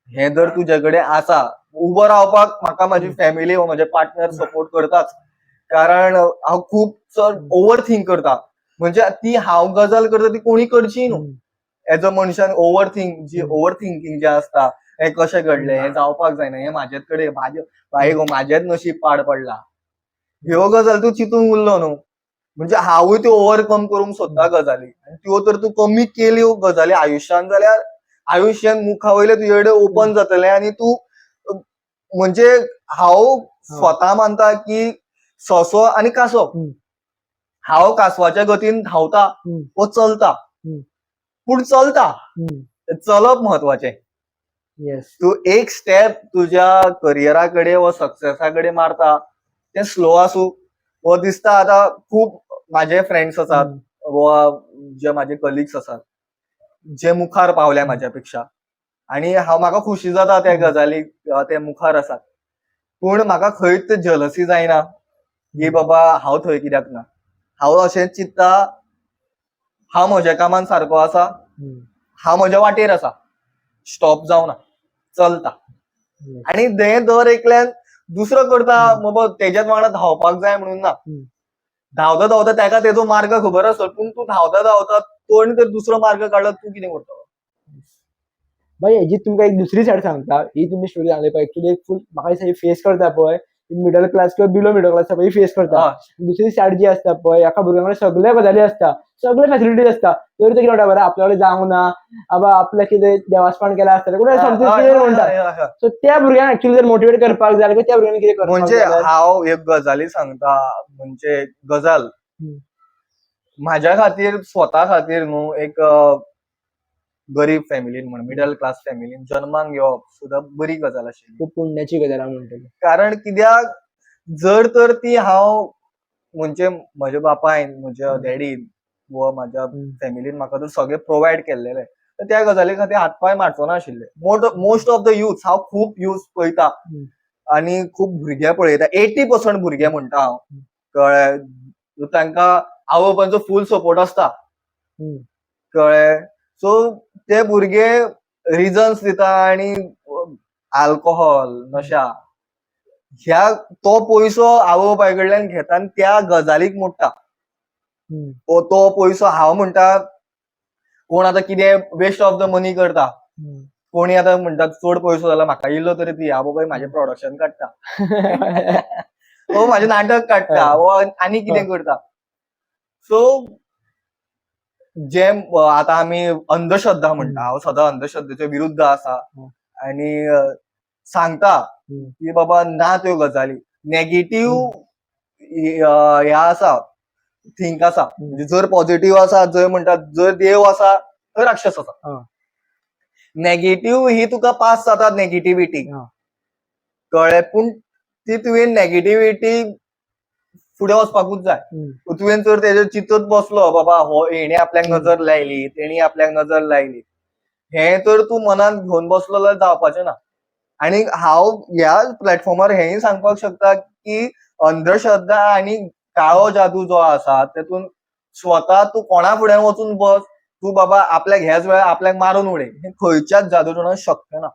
हें जर तुजे कडेन आसा उबो रावपाक म्हाका म्हाजी फॅमिली वा म्हजे पार्टनर सपोर्ट करताच. कारण हांव खूब चड ओव्हर थिंक करता. म्हणजे ती हांव गजाल करता ती कोणी करची न्हू. एज अ मनशान ओव्हर थिंकिंग जें आसता हें कशें घडलें हें जावपाक जायना हें म्हाजेच कडेन म्हाजेच नशीब पाड पडला ह्यो गजाल तूं चिंतून उरलो न्हू म्हणजे हांवूय त्यो ओव्हरकम करूंक सोदता गजाली. आनी त्यो तर तूं कमी केल्यो गजाली आयुश्यांत जाल्यार आयुश्यान मुखा वयलें तुजे कडेन ओपन जातलें आनी तूं म्हणजे हांव स्वता मानता की सोंसो आनी कासो हांव कासवाच्या गतीन धांवता वो चलता पूण चलता चलप म्हत्वाचें. येस. तू एक स्टेप तुझ्या करिअराकडे व सक्सेसाकडे मारता ते स्लो असू व दिसता आता खूप माझे फ्रेंड्स असतात व जे माझे कलिग्स असतात जे मुखार पावल्या माझ्यापेक्षा आणि हांव म्हाका खुशी जाता त्या गजालीक ते मुखार आसात पूण म्हाका खंयच जलसी जायना की बाबा हांव थंय कित्याक ना हांव अशें चिंतता हांव म्हज्या कामान सारको आसा हांव म्हज्या वाटेर आसा स्टॉप जावना चलता आणि ते दर एकल्यान दुसरो करता बाबा तेज्याच वांगडा धांवपाक जाय म्हणून ना धांवता धांवता तेका तेजो मार्ग खबर आसत पूण तूं धांवता धांवता कोण तर दुसरो मार्ग काडलो तूं कितें करतलो भाई हेची तुमकां एक दुसरी सायड सांगता ही तुमी स्टोरी सांगली पळय एक्चुअली फूल म्हाका दिसता फेस करता पळय मिडल क्लास किंवा बिलो मिडल क्लास पळय फेस करता हय. दुसरी सायड जी असता पळय एका भुरग्याकडे सगळ्या गजाली असता सगळे फॅसिलिटीज असता तरी ते कितें म्हणटा बरं आपल्याकडे जावंक ना आबा आपल्या कितें देवास्पण केला आसतलें कोण समथींग हय, कितें हय, म्हणटा हय, हय. सो त्या भुरग्यांक एक्चुअली जर मोटिवेट करपाक जाय जाल्यार त्या भुरग्यांनी कितें करपाक म्हणजे जाय जाल्यार हांव एक गजाली सांगता म्हणजे गजाल माझ्या खातीर स्वता खातीर न्हू एक गरीब फॅमिलीन म्हण मिडल क्लास फॅमिलीन जन्माक येवप सुद्दां बरी गजाल आशिल्ली खूब पुण्याची गजाल हांव म्हणटलो कारण कित्याक जर तर ती हांव म्हणजे म्हज्या बापायन म्हज्या डॅडीन व म्हाज्या फॅमिलीन म्हाका जर सगळें प्रोवायड केल्लें तर त्या गजाली खातीर हातपाय मारचो नाशिल्ले मोस्ट ऑफ द युथ हांव खूब युथ पळयता आनी खूब भुरगे पळयता 80% भुरगे म्हणटा हांव कळ्ळें तांकां आवय बापायचो फूल सपोर्ट आसता कळ्ळें सो ते भुरगे रिजन्स दिता आनी अल्कोहोल नशा ह्या तो पयसो आवय बापाय कडल्यान घेता आनी त्या गजालीक मोडटा तो पयसो हांव म्हणटा कोण आतां कितें वेस्ट ऑफ द मनी करता कोणी आतां म्हणटा चड पयसो जाला म्हाका इल्लो तरी दी हांव बाबा म्हाजें प्रोडक्शन काडटा हो म्हाजें नाटक काडटा वो आनी कितें करता सो जे आतां आमी अंधश्रद्धा म्हणटा हांव सदां अंधश्रद्धेच्या विरुद्ध आसा आनी सांगता की बाबा ना त्यो गजाली नेगेटिव्ह हे आसा थिंक आसा म्हणजे जर पॉझिटिव्ह आसा जर म्हणटात जर देव आसा थंय राक्षस आसा नेगेटिव्ह ही तुका पास जाता नेगेटिव्हिटी कळ्ळें पूण ती तुवें नेगेटिव्हिटी फुडें वचपाकूच जाय तुवें जर तेजेर चिंतत बसलो बाबा हो हेणे आपल्याक नजर लायली तेणी आपल्याक नजर लायली हे तर तूं मनान घेवन बसलो जाल्यार जावपाचें ना आनी हांव ह्या प्लॅटफॉर्मार हेंय सांगपाक शकता की अंधश्रद्धा आनी काळो जादू जो आसा तेतून स्वता तूं कोणा फुडें वचून बस तूं बाबा आपल्याक ह्याच वेळार आपल्याक मारून उडय हें खंयच्याच जादूटोणाक शक्य ना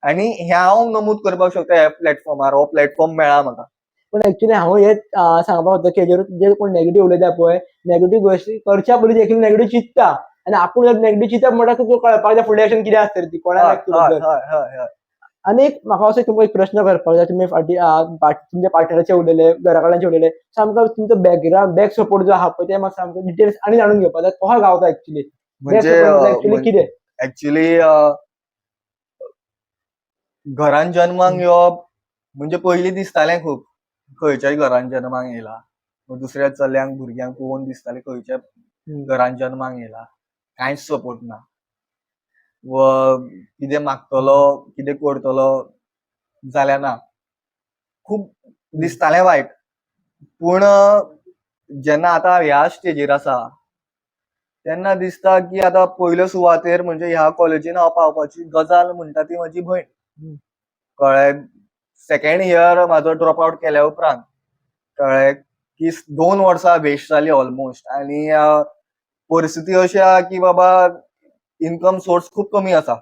आनी हें हांव नमूद करपाक शकता ह्या प्लॅटफॉर्मार हो प्लॅटफॉर्म मेळ्ळा म्हाका पण एक्चुअली हांव हेच सांगपाक सोदता की हेजेर जे कोण नेगेटिव्ह उलयता पळय नेगेटिव्ह गोश्टी करच्या पयलीं एक्चुअली नेगेटिव्ह चिंतता आनी आपूण जर नेगेटिव्ह चिंतप म्हणटा तुका कळपाक जाय फुडलें एक्शन कितें आसतलें ती कोणाक आनी एक म्हाका असो तुमकां एक प्रश्न करपाक जाय तुमी फाटीं तुमच्या पार्टनराचे उलयले घरा कडल्यानचे उलयले सामको तुमचो बॅकग्रावंड बॅक सपोर्ट जो आहा पळय ते म्हाका सामको डिटेल्स आनी जाणून घेवपाक जाय कसा गावता एक्चुअली म्हणजे एक्चुअली कितें एक्चुअली घरान जन्माक येवप म्हणजे पयलीं दिसतालें खूब खंयच्याय घरान जन्माक येयला दुसऱ्या चल्यांक भुरग्यांक पळोवन दिसतालें खंयच्या घरान जन्माक येयला कांयच सपोर्ट ना व कितें मागतलो कितें करतलो जाल्यार ना खूब दिसतालें वायट पूण जेन्ना आतां ह्या स्टेजीर आसा तेन्ना दिसता की आतां पयल्या सुवातेर म्हणजे ह्या कॉलेजीन हांव पावपाची गजाल म्हणटा ती म्हजी भयण कळ्ळें सेकंड इयर म्हाजो ड्रॉप आउट केल्या उपरांत कळ्ळें की 2 वर्सां वेस्ट जाली ऑलमोस्ट आनी परिस्थिती अशी आहा की बाबा इन्कम सोर्स खूब कमी आसा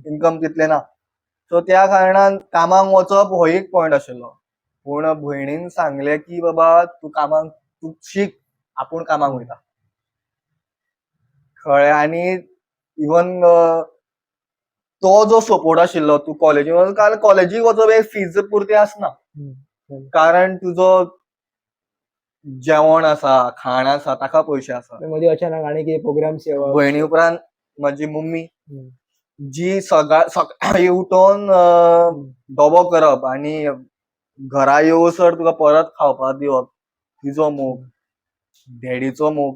इन्कम तितलें ना सो त्या कारणान कामाक वचप हो एक पॉयंट आशिल्लो पूण भयणीन सांगलें की बाबा तूं शीक आपूण कामाक वयता कळ्ळें आनी इवन तो जो सपोर्ट आशिल्लो तूं कॉलेजीक वच कारण कॉलेजीक वचप एक फीज पुरती आसना कारण तुजो जेवण आसा खाण आसा ताका पयशे आसा मदीं अचानक आनी कितें प्रोग्राम्स येवप भयणी उपरांत म्हजी मम्मी जी सकाळी उठोन डबो करप आनी घरा येवसर तुका परत खावपाक दिवप तिजो मोग डॅडीचो मोग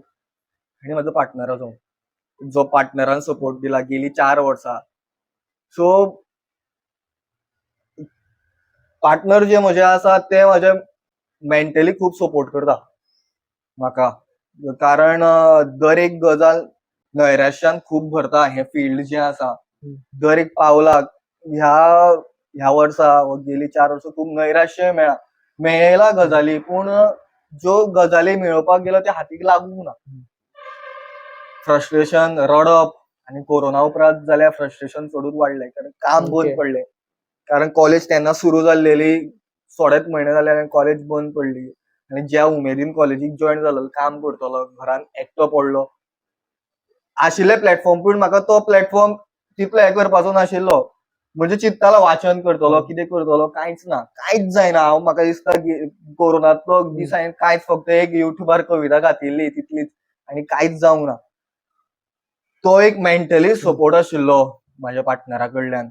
आनी म्हाजो पार्टनराचो जो पार्टनरान सपोर्ट दिला गेली 4 वर्सां सो पार्टनर जे म्हजे आसा ते म्हजे मेंटली खूब सपोर्ट करता म्हाका. कारण दर एक गजाल नैराश्यान खूब भरता हें फील्ड जें आसा. हम्म. दर एक पावलाक ह्या ह्या वर्सा वा गेली 4 वर्सां खूब नैराश्य मेळयला गजाली, पूण ज्यो गजाली मेळोवपाक गेलो त्यो हातीक लागूंक ना. फ्रस्ट्रेशन, रडप आनी कोरोना उपरांत जाल्यार फ्रस्ट्रेशन चडूच वाडलें, कारण काम बंद Okay. पडलें. कारण कॉलेज तेन्ना सुरू जाल्लेली, थोडेच म्हयने जाले आनी कॉलेज बंद पडली. आनी ज्या उमेदीन कॉलेजीक जॉयन जालों, काम करतलो, घरान एकटो पडलो. आशिल्ले प्लॅटफॉर्म, पूण म्हाका तो प्लॅटफॉर्म तितलो हें करपाचो नाशिल्लो. म्हणजे चिंत्तालो वाचन करतलो, कितें करतलो, कांयच ना. कांयच जायना. म्हाका दिसता की कोरोनांतलो दीस हांवें कांयच, फक्त एक युट्यूबार कविता घातिल्ली तितलीच, आनी कांयच जावंक ना. तो एक मेंटली सपोर्ट आशिल्लो म्हाज्या पार्टनरा कडल्यान.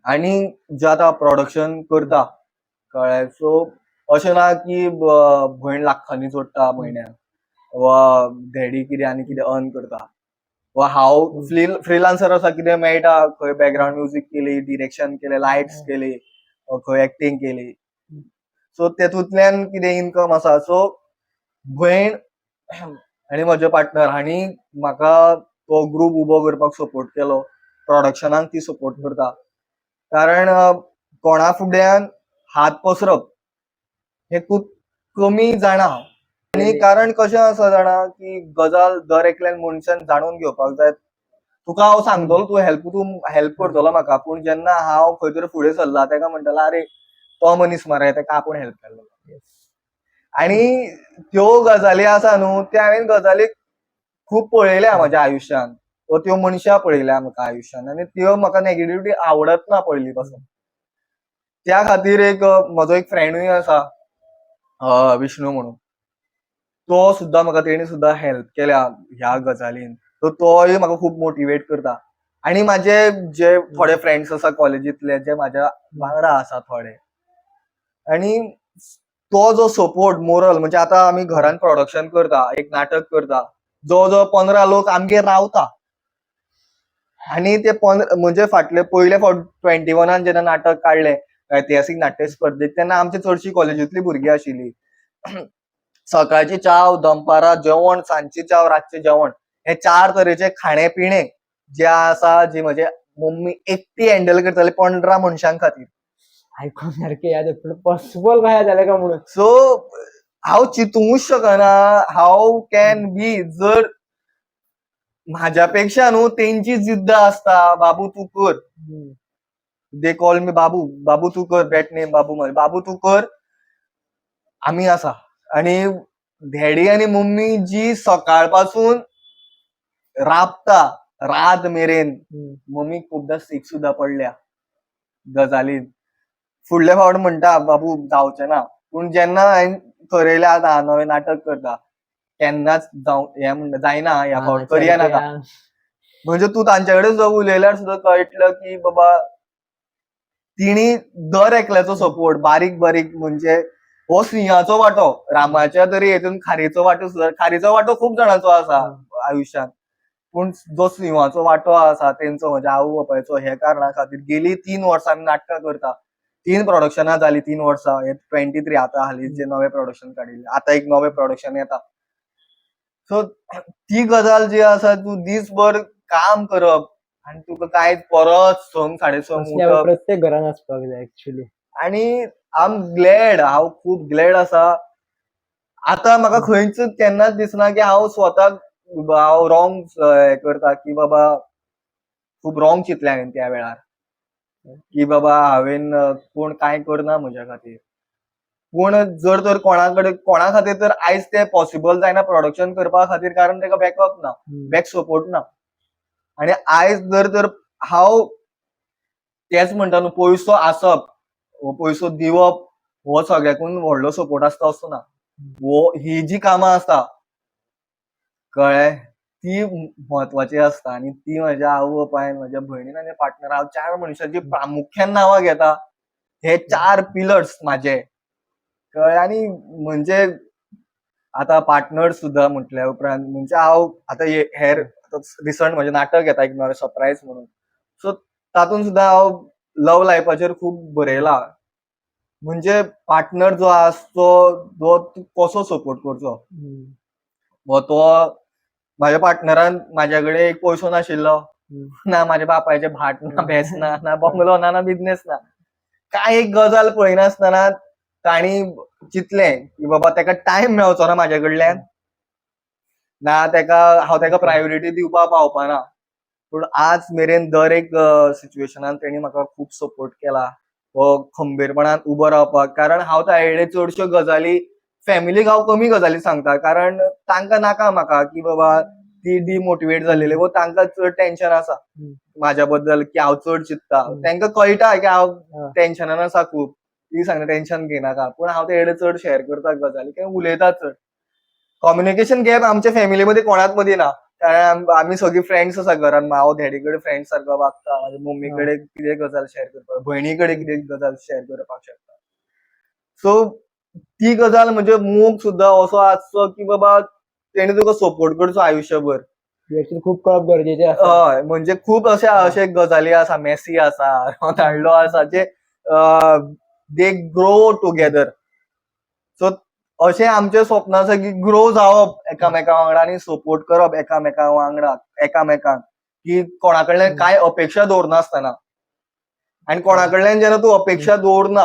आनी जें आतां प्रोडक्शन करता, कळ्ळें. सो अशें ना की भयण लाखांनी जोडटा म्हयन्याक, वा डॅडी कितें आनी कितें अर्न करता, वा हांव फ्रीलान्सर आसा, कितें मेळटा खंय बॅकग्राऊंड म्युझिक केली, डिरेक्शन केलें, लायट्स केली, खंय एक्टिंग केली. सो तेतूंतल्यान कितें इन्कम आसा. सो भयण आनी म्हजो पार्टनर हांणी म्हाका तो ग्रूप उबो करपाक सपोर्ट केलो. प्रोडक्शनाक ती सपोर्ट करता. कारण कोणा फुड्यान हात पसरप हें खूब कमी जाणा हांव. आनी कारण कशें आसा जाणा, की गजाल दर एकल्यान मनशान जाणून घेवपाक जाय. तुका हांव सांगतलो, तूं हेल्प करतलो म्हाका, पूण जेन्ना हांव खंय तरी फुडें सरला तेका म्हणटलो, अरे तो मनीस मरे, तेका आपूण हेल्प केल्लो. आनी त्यो गजाली आसा न्हू, त्या हांवें गजाली खूब पळयल्या म्हाज्या आयुश्यान, वा त्यो मनशां पळयल्या म्हाका आयुश्यान, आनी त्यो म्हाका नेगेटिव्हिटी आवडत ना पयलीं पासून. त्या खातीर एक म्हजो एक फ्रेंडूय आसा, विष्णू म्हणून. तो सुद्दां म्हाका, तेणी सुद्दां हेल्प केल्या ह्या गजालीन. सो तोय म्हाका खूब मोटिवेट करता. आनी म्हाजे जे थोडे फ्रेंड्स आसा कॉलेजींतले, जे म्हाज्या वांगडा आसा थोडे, आनी तो जो सपोर्ट मोरल, म्हणजे आतां आमी घरान प्रोडक्शन करता, एक नाटक करता, जवळ जवळ 15 लोक आमगेर रावता. आनी ते म्हणजे फाटले पयले फावट 21 जेन्ना नाटक काडलें ऐतिहासीक नाट्य स्पर्धेक, तेन्ना आमची चडशीं कॉलेजींतलीं भुरगीं आशिल्लीं. सकाळची चाव, दनपारां जेवण, सांजची चाव, रातचें जेवण, हे 4 तरेचे खाणे पिणे जे आसा, जी म्हजी मम्मी एकटी हँडल करताली 15 मनशां खातीर. आयकून सारकें याद येता, पॉसिबल कशें जालें काय म्हणून. सो हांव चिंतूंकच शकना, हाऊ कॅन बी, जर म्हाज्या पेक्षा न्हू तेंची जिद्द आसता, बाबू तूं कर. दे कॉल मी बाबू, बाबू तू कर, पेट नेम बाबू, बाबू तू कर, आमी आसा. आनी डॅडी आनी मम्मी जी सकाळपासून राबता रात मेरेन, मम्मी खूबदां सीक सुद्दां पडल्या गजालीन. फुडले फावट म्हणटा, बाबू जावचें ना, पूण जेन्ना हांवें थरयलें आतां नवें नाटक करता, केन्नाच हें म्हणटा जायना, ह्या फावट करया नाका. म्हणजे तूं तांचे कडेन सुद्दां उलयल्यार सुद्दां कळटलें की बाबा तिणी दर एकल्याचो सपोर्ट, बारीक बारीक, म्हणजे हो सिंहाचो वांटो, रामाच्या तरी हेतून खारीचो वांटो सुद्दां, खारीचो वांटो खूब जाणांचो आसा आयुश्यान, पूण जो सिंहाचो वांटो आसा तेंचो, म्हज्या आवय बापायचो, हे कारणा खातीर गेलीं 3 वर्सां आमी नाटकां करता. 3 प्रोडक्शनां जालीं 3 वर्सां. हे 23 आतां हालींच जे नवें प्रोडक्शन काडिल्लें, आतां एक नवें प्रोडक्शन येता. सो ती गजाल जी आसा, तूं दीसभर काम करप आनी तुका कांयच, परत 6 साडेसंक उठप. प्रत्येक घरान आसपाक जाय ऍक्च्युली. आनी आय एम ग्लॅड, हांव खूब ग्लॅड आसा. आतां म्हाका खंयच केन्नाच दिसना की हांव स्वताक हांव रॉंग हें करता, की बाबा खूब रॉंग चिंतलें हांवें त्या वेळार, की बाबा हांवें कोण कांय करना म्हज्या खातीर. पूण जर तर कोणा खातीर तर आयज तें पॉसिबल जायना प्रोडक्शन करपा खातीर, कारण तेका बॅकअप ना, बॅक सपोर्ट ना. आनी आयज जर तर हांव तेच म्हणटा न्हू, पयसो आसप हो पयसो दिवप हो सगळ्याकून व्हडलो सपोर्ट आसता असो ना. ही जी कामां आसता, कळ्ळें, ती म्हत्वाची आसता. आनी ती म्हज्या आवय बापायन, म्हज्या भयणीन आनी पार्टनर, हांव 4 मनशांची प्रामुख्यान नांवां घेता. हे 4 पिलर्स म्हाजे, कळ्ळें. आनी म्हणजे आतां पार्टनर सुद्दां म्हटल्या उपरांत, म्हणजे हांव आतां हेर रिसंट म्हजें नाटक येता एक सरप्रायज म्हणून. सो तातूंत सुद्दां हांव लव्ह लायफाचेर खूब बरयलां. म्हणजे पार्टनर जो आसता तो तूं कसो सपोर्ट करचो. वो तो म्हाज्या पार्टनरान म्हाज्या कडेन एक पयसो नाशिल्लो, ना म्हाज्या बापायचें भाट ना, भेस ना, ना बंगलो ना, ना बिझनेस ना. कांय एक गजाल पळयनासतना तांणी चिंतलें की बाबा तेका टायम मेळचो ना म्हाजे कडल्यान, ना हांव तेका प्रायोरिटी दिवपाक पावपाना. पूण आज मेरेन दर एक सिच्युएशनान तेणी म्हाका खूब सपोर्ट केला. हो खंबीरपणान उबो रावपाक. कारण हांव तायडे चडश्यो गजाली फॅमिलीक हांव कमी गजाली सांगता. कारण तांकां नाका म्हाका की बाबा ती डिमोटिवेट जालेली वो तांकां चड टेन्शन आसा म्हाज्या बद्दल की हांव चड चिंतता. तांकां कळटा की हांव टेन्शनान आसा खूब. ती सांगता टेन्शन घेनाका. पूण हांव तेडे चड शेअर करता गजाली किंवा उलयता चड. कम्युनिकेशन गॅप आमच्या फॅमिलीमध्ये कोणाच मदीं ना. कारण आमी सगळीं फ्रेंड्स आसा घरान. हांव डॅडी कडेन फ्रेंड्स सारको वागता. म्हाज्या मम्मी कडेन कितें गजाल शेअर करपाक, भयणी कडेन कितें गजाल शेअर करपाक शकता. सो ती गजाल म्हणजे मोग सुद्दां असो आसचो की बाबा तेणे तुका सपोर्ट करचो आयुश्यभर. एक्चुअली खूप कळप गरजेचें आसा. हय, म्हणजे खूब अशे गजाली आसा, मेसी आसा, रोनाल्डो आसा जे दे ग्रो टुगेदर. सो अशें आमचें स्वप्न आसा की ग्रो जावप एकामेका वांगडा आनी सपोर्ट करप एकामेका वांगडा एकामेकांक, की कोणा कडल्यान कांय अपेक्षा दवरनासतना. आनी कोणा कडल्यान जेन्ना तूं अपेक्षा दवरना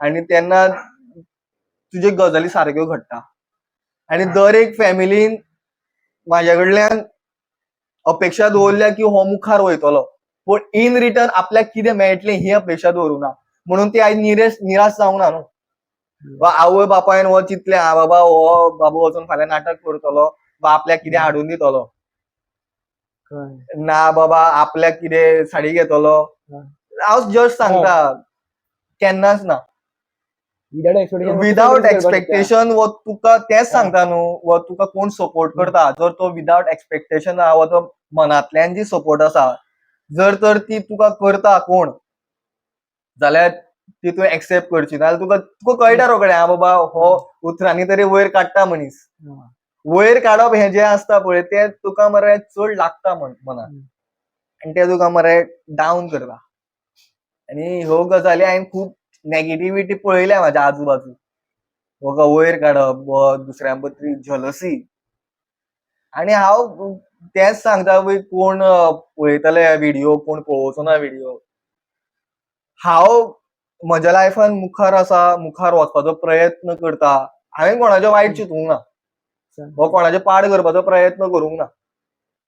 आनी तेन्ना तुज्यो गजाली सारक्यो घडटा. आनी दर एक फॅमिलीन म्हाज्या कडल्यान अपेक्षा दवरल्या की हो मुखार वयतलो. पूण इन रिटर्न आपल्याक कितें मेळटलें ही अपेक्षा दवरूना. म्हणून ती आयज निराश जावंक ना न्हू. वा आवय बापायन हो चिंतलें आं बाबा हो बाबू वचून फाल्यां नाटक करतलो वा आपल्याक कितें हाडून दितलो. ना बाबा आपल्याक कितें साडी घेतलो. हांव जस्ट सांगता केन्नाच ना. विदाउट एक्सपेक्टेशन वो तुका तेच सांगता न्हू वो तुका कोण सपोर्ट करता. जर तो विदाउट एक्सपेक्टेशन आहा वो तो मनांतल्यान जी सपोर्ट आसा, जर तर ती तुका करता कोण, जाल्यार ती तुवें एक्सेप्ट करची. नाजाल्यार तुका कळटा रोखडें आं बाबा हो उतरांनी तरी वयर काडटा मनीस. वयर काडप हें जें आसता पळय तें तुका मरे चड लागता मनाक. आनी तें तुका मरे डावन करता. आनी ह्यो गजाली हांवें खूब नेगेटिव्हिटी पळयल्या म्हाज्या आजूबाजू. वो वयर काडप, वो दुसऱ्यां बद्दल जलसी. आनी हांव तेच सांगता पळय कोण पळयतले व्हिडिओ, कोण पळोवचो ना व्हिडिओ. हांव म्हज्या लायफान मुखार आसा, मुखार वचपाचो प्रयत्न करता. हांवें कोणाचें वायट चिंतूंक ना. वो कोणाचें पाड करपाचो प्रयत्न करूंक ना.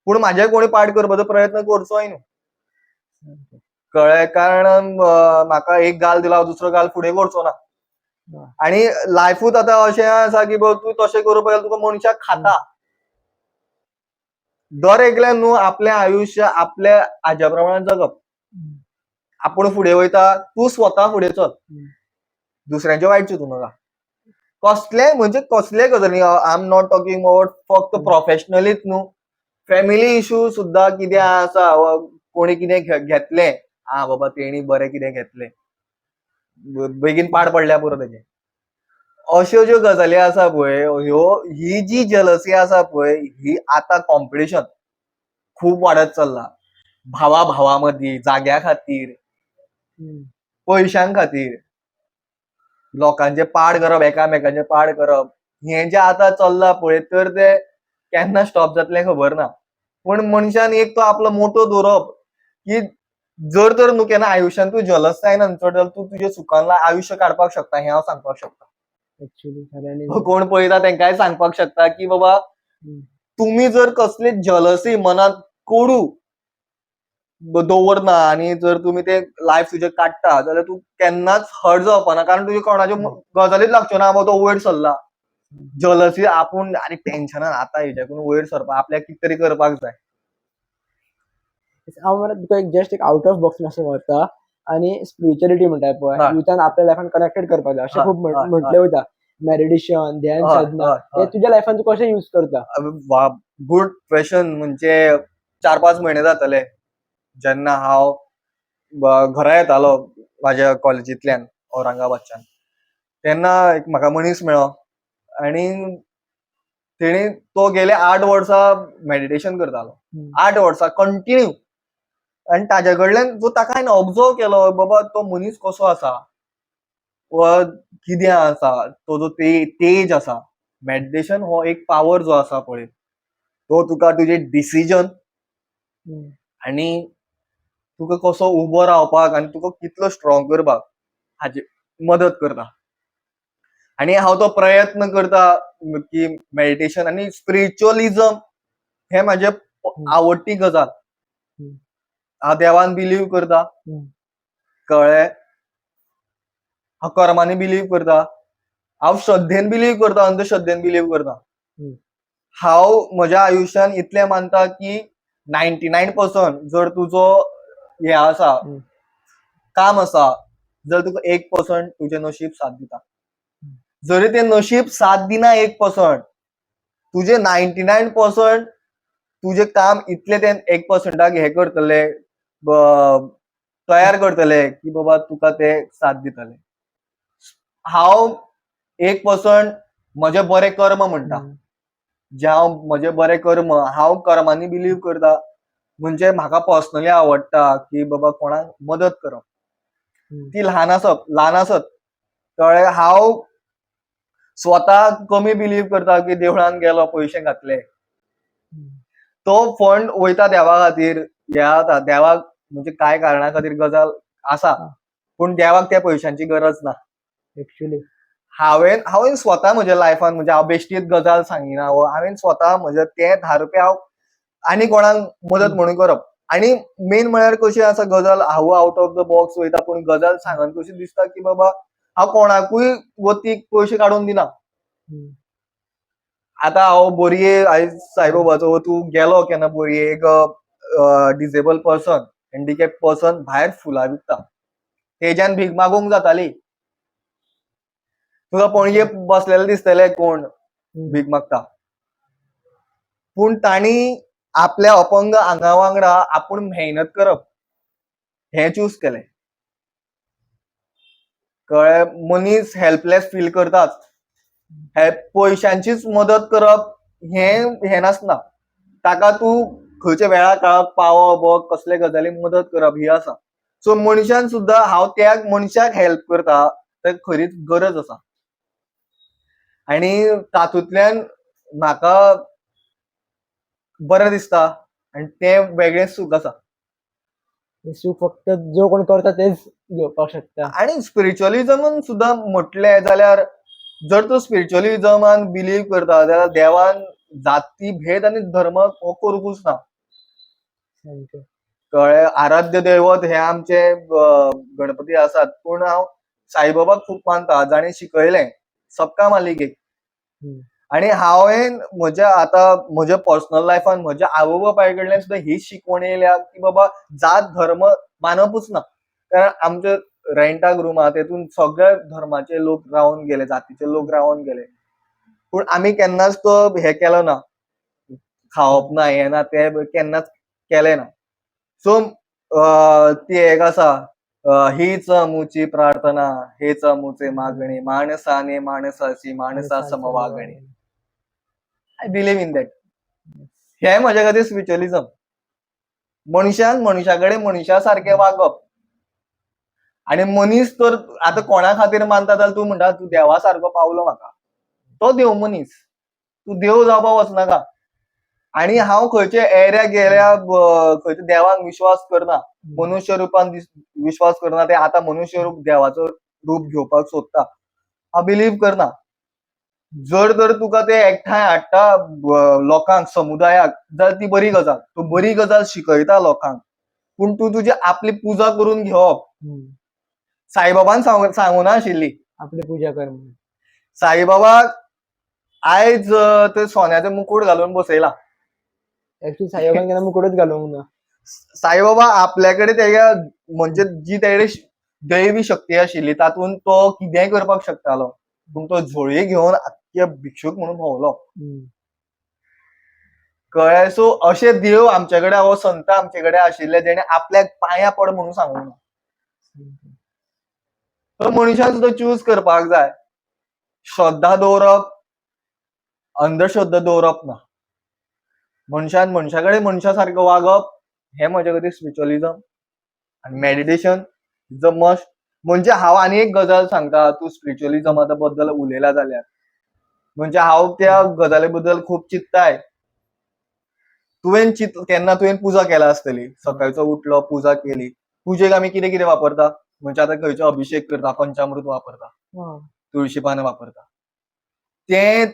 पूण म्हाजे कोणी पाड करपाचो प्रयत्न करचोय न्हू. कळ्ळें? कारण म्हाका एक गाल दिलो हांव दुसरो गाल फुडें करचो ना. आनी लायफूच आतां अशें आसा की तूं तशें करप जाल्यार तुका मनशाक खाता. दर एकल्यान न्हू आपलें आयुश्य आपल्या हाज्या प्रमाणे जगप. आपूण फुडें वयता, तूं स्वता फुडें चल. दुसऱ्याचें वायट चिंतूं नाका. कसलेय गजाली I am not talking about फक्त प्रोफेशनलीच न्हू. फॅमिली इश्यू सुद्दां कितें आसा, कोणी कितें घेतलें, आं बाबा तेणी बरें कितें घेतलें, बेगीन पाड पडल्या पुरो तेजें. अश्यो ज्यो गजाली आसा पळय ही जी जलसी आसा पळय ही आतां कॉम्पिटिशन खूब वाडत चल्ला. भावा भावा मदीं, जाग्या खातीर, पयशां खातीर. लोकांचे पाड करप, एकामेकांचे पाड करप. हें जें आतां चल्लां पळय तर तें केन्ना स्टॉप जातलें खबर ना. पूण मनशान एक तो आपलो मोटो दवरप की जर तर न्हू केन्ना आयुश्यान तूं जलस जायना चड जाल्यार तूं तुज्या सुखान आयुश्य काडपाक शकता हें हांव सांगपाक शकता. कोण पळयता तेंकांय सांगपाक शकता की बाबा तुमी जर कसली जलसी मनांत कोडू दवरना आनी जर तुमी ते लायफ तुजें काडटा जाल्यार तूं केन्नाच हर्ट जावपाना. कारण तुज्या कोणाच्यो गजालीच लागच्यो ना तो वयर सरला. जलसी आपूण आनी टेन्शनान आतां हेच्याकून वयर सरपाक आपल्याक कितें तरी करपाक जाय. हांव मरे तुका जस्ट एक आउट ऑफ बॉक्स मातसो व्हरता आनी स्पिरिच्युअलिटी म्हणटा पळय युथान आपल्या लायफान कनेक्टेड करपाक जाय अशें खूब म्हटलें वयता. मेडिटेशन, ध्यान साधना हे तुज्या लायफान तूं कशें यूज करता? Good question. म्हणजे 4-5 म्हयने जातले जेन्ना हांव घरा येतालो म्हाज्या कॉलेजींतल्यान औरंगाबादच्यान. तेन्ना एक म्हाका मनीस मेळ्ळो आनी तो गेले 8 वर्सां मेडिटेशन करतालो. 8 वर्सां कंटिन्यू. आणि ताजे कडल्यान जो ताका हांवें ऑब्जर्व केलो बाबा तो मनीस कसो आसा वा कितें आसा तो जो तेज आसा. मेडिटेशन हो एक पावर जो आसा पळय तो तुका तुजे डिसिजन हम्म. आणि तुका कसो उबो रावपाक आनी तुका कितलो स्ट्रॉंग करपाक हाची मदत करता. आणि हांव तो प्रयत्न करता की मेडिटेशन आणि स्पिरिच्युअलिझम हे माझे आवडटी गजाल. हम्म. हांव देवान बिलीव करता, हम्म. कळ्ळें. हांव कर्मांनी बिलीव करता, हांव श्रद्धेन बिलीव करता, अंधश्रद्धेन बिलीव करता. हम्म. हांव म्हज्या आयुश्यान इतलें मानता की 99% जर तुजो हे आसा हम्म. काम आसा जर तुका 1% तुजें नशीब साथ दिता. जरी तें नशीब साथ दिना 1%, तुजे 99% तुजें काम इतलें तें 1%क हे करतले, तयार करतले की बाबा तुका ते साथ दितले. हांव 1% म्हजे बरे कर्म म्हणटा. जे हांव म्हजे बरे कर्म हांव कर्मांनी बिलीव करता. म्हणजे म्हाका पर्सनली आवडटा की बाबा कोणाक मदत करप. ती ल्हान आसत कळ्ळें. हांव स्वता कमी बिलीव करता की देवळान गेलो पयशे घातले तो फंड वयता देवा खातीर, हे जाता देवाक म्हणजे काय कारणा खातीर गजाल आसा पूण देवाक त्या पयशांची गरज ना. एक्चुअली हांवें स्वता म्हज्या लायफान म्हणजे हांव बेश्टीत गजाल सांगिना हांवें स्वता म्हजे ते 10 रुपया हांव आनी कोणाक मदत म्हणून करप. आणि मेन म्हळ्यार कशी आसा गजाल हांव आउट ऑफ द बॉक्स वयता पूण गजाल सांगन कशी दिसता की बाबा हांव कोणाकूय वतीक पयशे काडून दिना. आतां हांव बोरये आयज साईबाबाचो वतू गेलो केन्ना बोरये एक डिसेबल पर्सन हँडिकॅप पर्सन भायर फुलां विकता. तेज्यान भीक मागूंक जाताली. तुका पणजे बसलेले दिसतले कोण भीक मागता. पूण तांणी आपल्या अपंग आंगा वांगडा आपूण मेहनत करप हें चूज केलें. कळ्ळें. मनीस हेल्पलेस फील करताच. पयशांचीच मदत करप हें नासना. ताका तूं खंयच्या वेळा काळाक पावप वा कसले गजालीक मदत करप ही आसा. सो मनशान सुद्दां हांव त्या मनशाक हेल्प करता ताका खरीच गरज आसा. आणि तातूंतल्यान म्हाका बरें दिसता आनी तें वेगळें सूख आसा. सूख फक्त जो कोण करता तेच घेवपाक शकता. आणि स्पिरिच्युअलिझमान सुद्दां म्हटलें जाल्यार जर तूं स्पिरिच्युअलिझमान बिलीव करता जाल्यार देवान जाती भेद आनी धर्म हो करूंकूच ना. कळ्ळें. आराध्य दैवत हे आमचे गणपती आसात पूण हांव साईबाबाक खूब मानता जाणें शिकयलें सबका मालिक एक. आणि हांवें म्हज्या पर्सनल लायफान म्हज्या आवय बापाय कडल्यान सुद्दां हीच शिकवण येयल्या की बाबा जात धर्म मानपूच ना. कारण आमचे रेंटाक रूम तेतून सगळे धर्माचे लोक रावन गेले, जातीचे लोक रावन गेले. पूण आमी केन्नाच तो हे केलो ना, खावप ना हें ना तें केन्नाच केलें ना. सो ती एक आसा हीच मुची प्रार्थना हेच मुचे मागणे माणसाने माणसाची माणसा समवागणे. I believe in that. हे म्हजे खातीर स्पिरिच्युअलिझम. मनशान मनशा कडेन मनशा सारकें वागप. आणि मनीस तर आतां कोणा खातीर मानता जाल्यार तूं म्हणटा तूं देवा सारको पावलो म्हाका. तो देव मनीस. तूं देव जावपाक वचनाका. आणि हांव खंयच्या एरियाक गेल्या खंयच्या देवाक विश्वास करना. मनुष्य रुपान विश्वास करना. ते आतां मनुष्य रूप देवाचो रूप घेवपाक सोदता. हांव बिलीव करना. जर तर तुका ते एकठांय हाडटा लोकांक समुदायाक जाल्यार ती बरी गजाल. तूं बरी गजाल शिकयता लोकांक. पूण तूं तुजी आपली पुजा करून घेवप. साईबाबान सांगूना आशिल्ली. आपली पूजा कर. साईबाबाक आयज ते सोन्याचे मुकुट घालून बसयला. एक्चुअली साईबाबान केन्ना मुकुटच घालूंक ना. साईबाबा आपल्याकडे तेच्या म्हणजे जी तेकडे दैवी शक्ती आशिल्ली तातूंत तो कितेंय करपाक शकतालो. पूण तो झोळी घेवन आख्खे भिक्षूक म्हणून भोंवलो. कळ्ळें. सो अशे देव आमचे कडेन हो संत आमचे कडेन आशिल्ले जेणे आपल्याक पांयां पड म्हणून सांगूंक ना. तो मनशान सुद्दां चूज करपाक जाय. श्रद्धा दवरप, अंधश्रद्धा दवरप ना. मनशान मनशा कडेन मनशा सारको वागप हे म्हजे खातीर स्पिरिच्युअलिझम आनी मेडिटेशन इज अ मस्ट. म्हणजे हांव आनी एक गजाल सांगता, तूं स्पिरिच्युअलिझमा बद्दल उलयला जाल्यार, म्हणजे हांव त्या गजाली बद्दल खूब चिंतताय. केन्ना तुवें पुजा केला आसतली, सकाळचो उठलो पुजा केली. पुजेक आमी कितें कितें वापरता, म्हणजे आतां खंयचो अभिशेक करता, पंचामृत वापरता, हं. तुळशी पानां वापरता. ते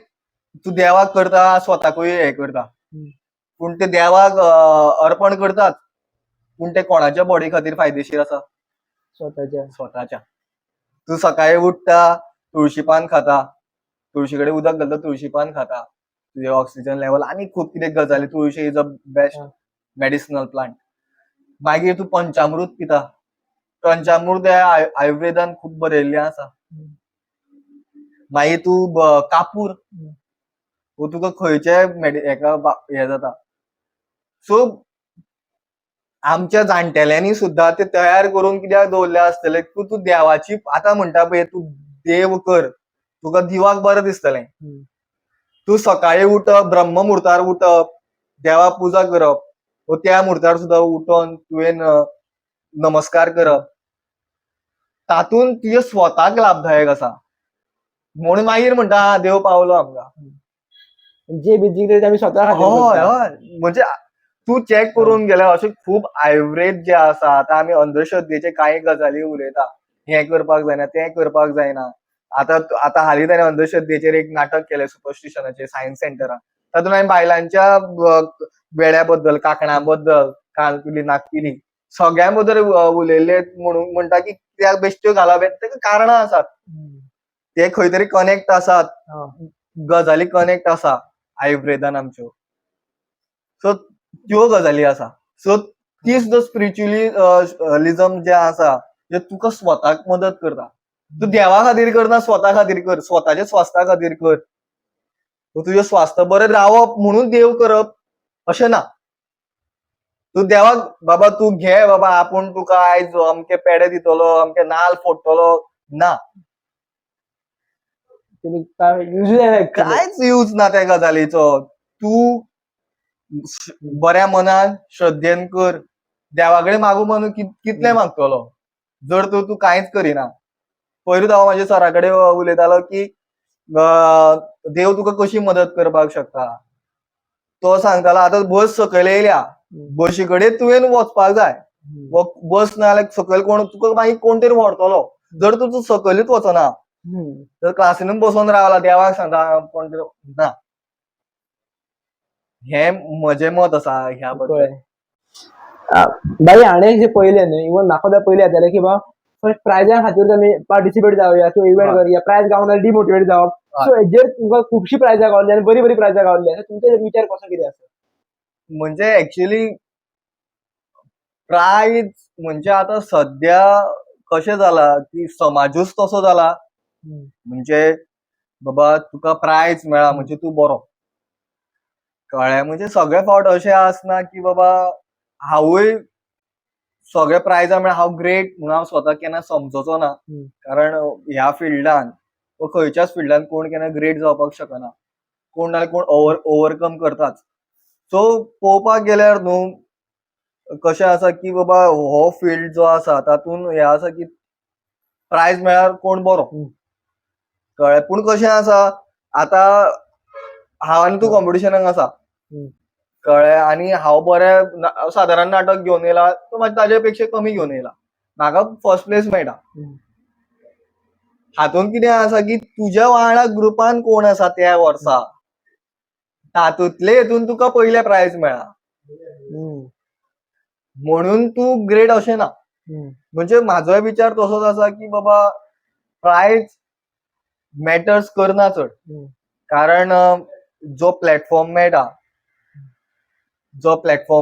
तूं देवाक करता, स्वताकूय हे करता. हं. पूण ते देवाक अर्पण करतात, पूण ते कोणाच्या बॉडी खातीर फायदेशीर आसा? स्वतःच्या. स्वताच्या. तूं सकाळी उठता, तुळशी पान खाता, तुळशी कडेन उदक घालता, तुळशी पान खाता, तुजें ऑक्सिजन लेवल आनी खूब कितें गजाली. तुळशी इज अ बेस्ट हं. Medicinal plant. मागीर तूं पंचामृत पिता. पंचामृत हें आयुर्वेदान खूब बरयल्लें आसा. हं. मागीर तूं कापूर, हं. वो तुका खंयच्याय हेका हें जाता. सो आमच्या जाणटेल्यांनी सुद्दां ते तयार करून कित्याक दवरले आसतले, तूं देवाची आतां म्हणटा पळय, तूं देव कर, तुका दिवाक बरें दिसतलें. हं. तूं सकाळी उठप, ब्रह्म मुहूर्तार उठप, देवाक पुजा करप, वो त्या मुहूर्तार सुद्दां उठोन तुवें नमस्कार करप, तातूंत तुजे स्वताक लाभदायक आसा. म्हणून मागीर म्हणटा देव पावलो आमकां. जे बेजिकली आमी स्वता खातीर हय करता. हय, म्हणजे तूं चॅक करून गेल्यार अशे खूब आयुर्वेद जे आसा, आतां आमी अंधश्रद्धेचे कांय गजाली उलयता, हें करपाक जायना, तें करपाक जायना. आतां हालीं ताणें अंधश्रद्धेचेर एक नाटक केलें सुपरस्टिशनाचेर सायन्स सेंटरान. तातूंत हांवें बायलांच्या वेड्या बद्दल, कांकणां बद्दल, कानपिली, नाकपिली सगळ्या बद्दल उलयल्ले, म्हणून म्हणटा की त्या बेश्ट्यो घालप, ताका कारणां आसात. हं. ते खंय तरी कनेक्ट आसात, हं. गजाली कनेक्ट आसा आयुर्वेदान आमच्यो. सो त्यो गजाली आसा. सो ती सुद्दां स्पिरिच्युअलिझम जे आसा, ते तुका स्वताक मदत करता. तूं देवा खातीर करना, स्वता खातीर कर, स्वताच्या स्वास्था खातीर कर. तुजें स्वास्थ बरें रावप म्हणून देव करप अशें ना. तूं देवाक बाबा तूं घे बाबा, आपूण तुका आयज अमके पेडे दितलो, अमके नाल्ल फोडटलो, ना. तेणी काय युजूच जायना एक्चुअली. कांयच यूज ना त्या गजालीचो. तूं बऱ्या मनान श्रद्धेन कर. देवा कडेन मागू म्हणून कितलें मागतलो, जर तर तूं कांयच करिना. पयरूच हांव म्हाज्या सरा कडेन उलयतालो की देव तुका कशी मदत करपाक शकता. तो सांगतालो आतां बस सकयल येयल्या, बशी कडेन तुवें वचपाक जाय. बस ना जाल्यार सकयल तुका मागीर कोण तरी व्हरतलो. जर तूं सकयलूच वचना, हं. तर क्लासीनूच बसून रावला, देवाक सांगता कोण तरी ना. हें म्हजें मत आसा ह्या बद्दल. कळ्ळें. बाकी आनी एक जे पयलें न्हय, इवन म्हाका सुद्दां पयलें येतालें की बाबा फर्स्ट प्रायजा खातीर आमी पार्टिसिपेट जावया किंवा इव्हेंट हय. करुया, प्रायज गावना जाल्यार डिमोटिवेट जावप. हय. सो हेजेर तुमकां खुबशीं प्रायजां गावल्ली आनी बरी बरी प्रायजां गावल्ली आसा. तुमचो विचार कसो कितें आसा? म्हणजे एक्चुअली प्रायज म्हणजे आतां सध्या कशें जाला की समाजूच तसो जाला. हं. म्हणजे बाबा तुका प्रायज मेळ्ळा म्हणजे तूं बरो. कळ्ळें? म्हणजे सगळे फावट अशें आसना की बाबा हांवूय सगळे प्रायजां मेळ्ळा हांव ग्रेट म्हणून हांव स्वताक केन्ना समजचो ना. हं. कारण ह्या फिल्डान वा खंयच्याच फिल्डान कोण केन्ना ग्रेट जावपाक शकना. कोण ना कोण ओव्हरकम करताच. सो पळोवपाक गेल्यार न्हू कशें आसा की बाबा हो फिल्ड जो आसा तातूंत हें आसा की प्रायज मेळ्ळ्यार कोण बरो. हं. कळ्ळें? पूण कशें आसा आतां हांव आनी तूं कॉम्पिटिशनाक आसा. हं. कळ्ळें? आनी हांव बरें सादारण नाटक घेवन येयला, तो मागीर ताचे पेक्षा कमी घेवन येयला. म्हाका फर्स्ट प्लेस मेळटा. हं. हातूंत कितें आसा की तुज्या वांगडा ग्रुपान कोण आसा त्या वर्सा, तातूंतले हितून तुका पयलें प्रायज मेळ्ळा. हं. म्हणून तूं ग्रेट अशें ना. हं. म्हणजे म्हाजोय विचार तसोच आसा की बाबा प्रायज मॅटर्स करना चड. हं. कारण जो प्लॅटफॉर्म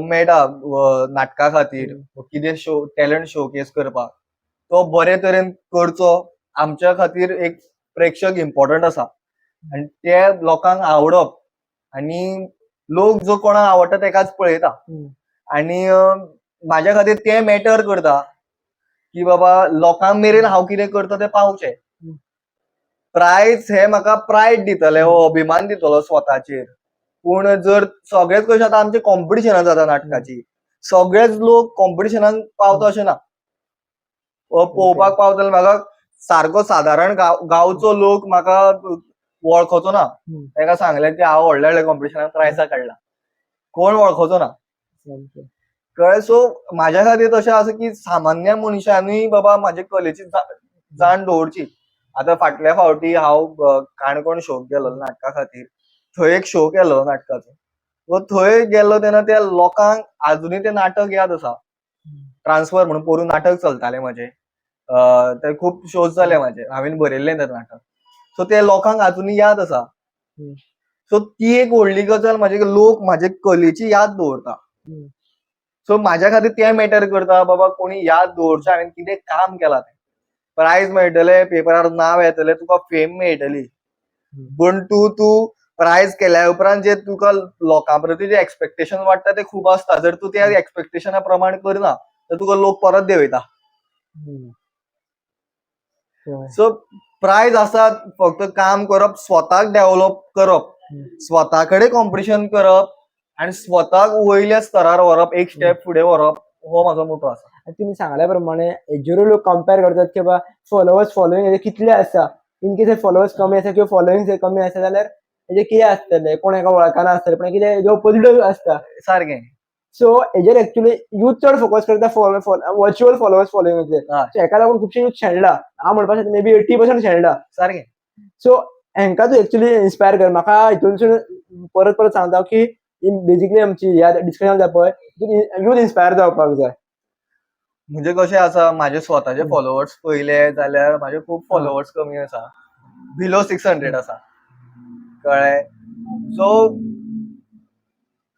मेळटा नाटका खातीर कितें टॅलंट शोकेस करपाक, तो बरे तरेन करचो आमच्या खातीर एक प्रेक्षक इम्पॉर्टंट आसा. आनी ते लोकांक आवडप आनी लोक जो कोणाक आवडटा तेकाच पळयता. हं. आनी म्हाज्या खातीर तें मॅटर करता की बाबा लोकां मेरेन हांव कितें करता तें पावचें. हं. प्रायज हे म्हाका प्रायड दितले, हो अभिमान दितलो स्वताचेर. पूण जर सगळेच कशें आतां आमचें कॉम्पिटिशनां जाता नाटकाची. सगळेच लोक कॉम्पिटिशनान पावता अशें ना. पळोवपाक पावतले म्हाका सारको सादारण गांवचो लोक म्हाका वळखचो ना. ताका सांगलें की हांव व्हडल्या व्हडल्या कॉम्पिटिशनाक प्रायजां काडला, कोण वळखचो ना. कळ्ळें. सो म्हाज्या खातीर तशें आसा की सामान्य मनशांनी बाबा म्हाजे कलेची जाण दवरची. आतां फाटल्या फावटी हांव काणकोण शोक गेलो नाटका खातीर. थंय एक शो केलो नाटकाचो. थंय गेल्लो तेन्ना त्या लोकांक अजुनूय तें नाटक याद आसा. ट्रान्सफर म्हणून पोरूं नाटक चलतालें म्हाजें. ते खूब शोज जाले म्हाजे, हांवेन बरयल्लें तें नाटक. सो ते लोकांक अजुनूय याद आसा. सो ती एक व्हडली गजाल लोक म्हाजे कलेची याद दवरता. सो म्हाज्या खातीर तें मॅटर करता बाबा कोणी याद दवरचें हांवेन कितें काम केलां तें. प्रायज मेळटलें, पेपरार नांव येतलें, तुका फेम मेळटली. पूण तूं प्रायज केल्या उपरांत जे तुका लोकां प्रती जे एक्सपेक्टेशन वाडटा ते खूब आसता. जर तूं त्या एक्सपेक्टेशना प्रमाण करना तर तुका लोक परत देंवयता. सो प्रायज आसा फक्त काम करप, स्वताक डेव्हलप करप, स्वता कडेन कॉम्पिटिशन करप आनी स्वताक वयल्या स्तरार व्हरप, एक स्टेप फुडें व्हरप, हो म्हाजो मोटो आसा. तुम्ही सांगल्या प्रमाणे हेजेरूय लोक कम्पेअर करतात की बाबा फॉलोईंग कितले आसा. इन केस फॉलोअर्स कमी आसा किंवा फॉलोईंग कमी आसा जाल्यार हेजे कितें आसतलें, कोण एका वळखना आसतलें, पण कितें हेजे ऑपोजीट आसता. सारकें. सो हेजेर एक्चुअली यूथ चड फोकस करता वर्च्युअल फॉलोअर्स फॉलोइंगचेर. सो हेका लागून खुबशे यूथ शेणला. हांव म्हणपाक शकता मे बी 80% शेणला. सारकें. सो हेंका तूं एक्चुअली इन्स्पायर कर. म्हाका हितूनसून परत परत सांगता की बेजिकली आमची ह्या डिस्कशन जाता पळय यूथ इन्स्पायर जावपाक जाय. म्हणजे कशें आसा, म्हाजे स्वताचे फॉलोअर्स पळयले जाल्यार म्हाजे खूब फॉलोअर्स कमी आसा. बिलो 600 आसा. कळ्ळें. सो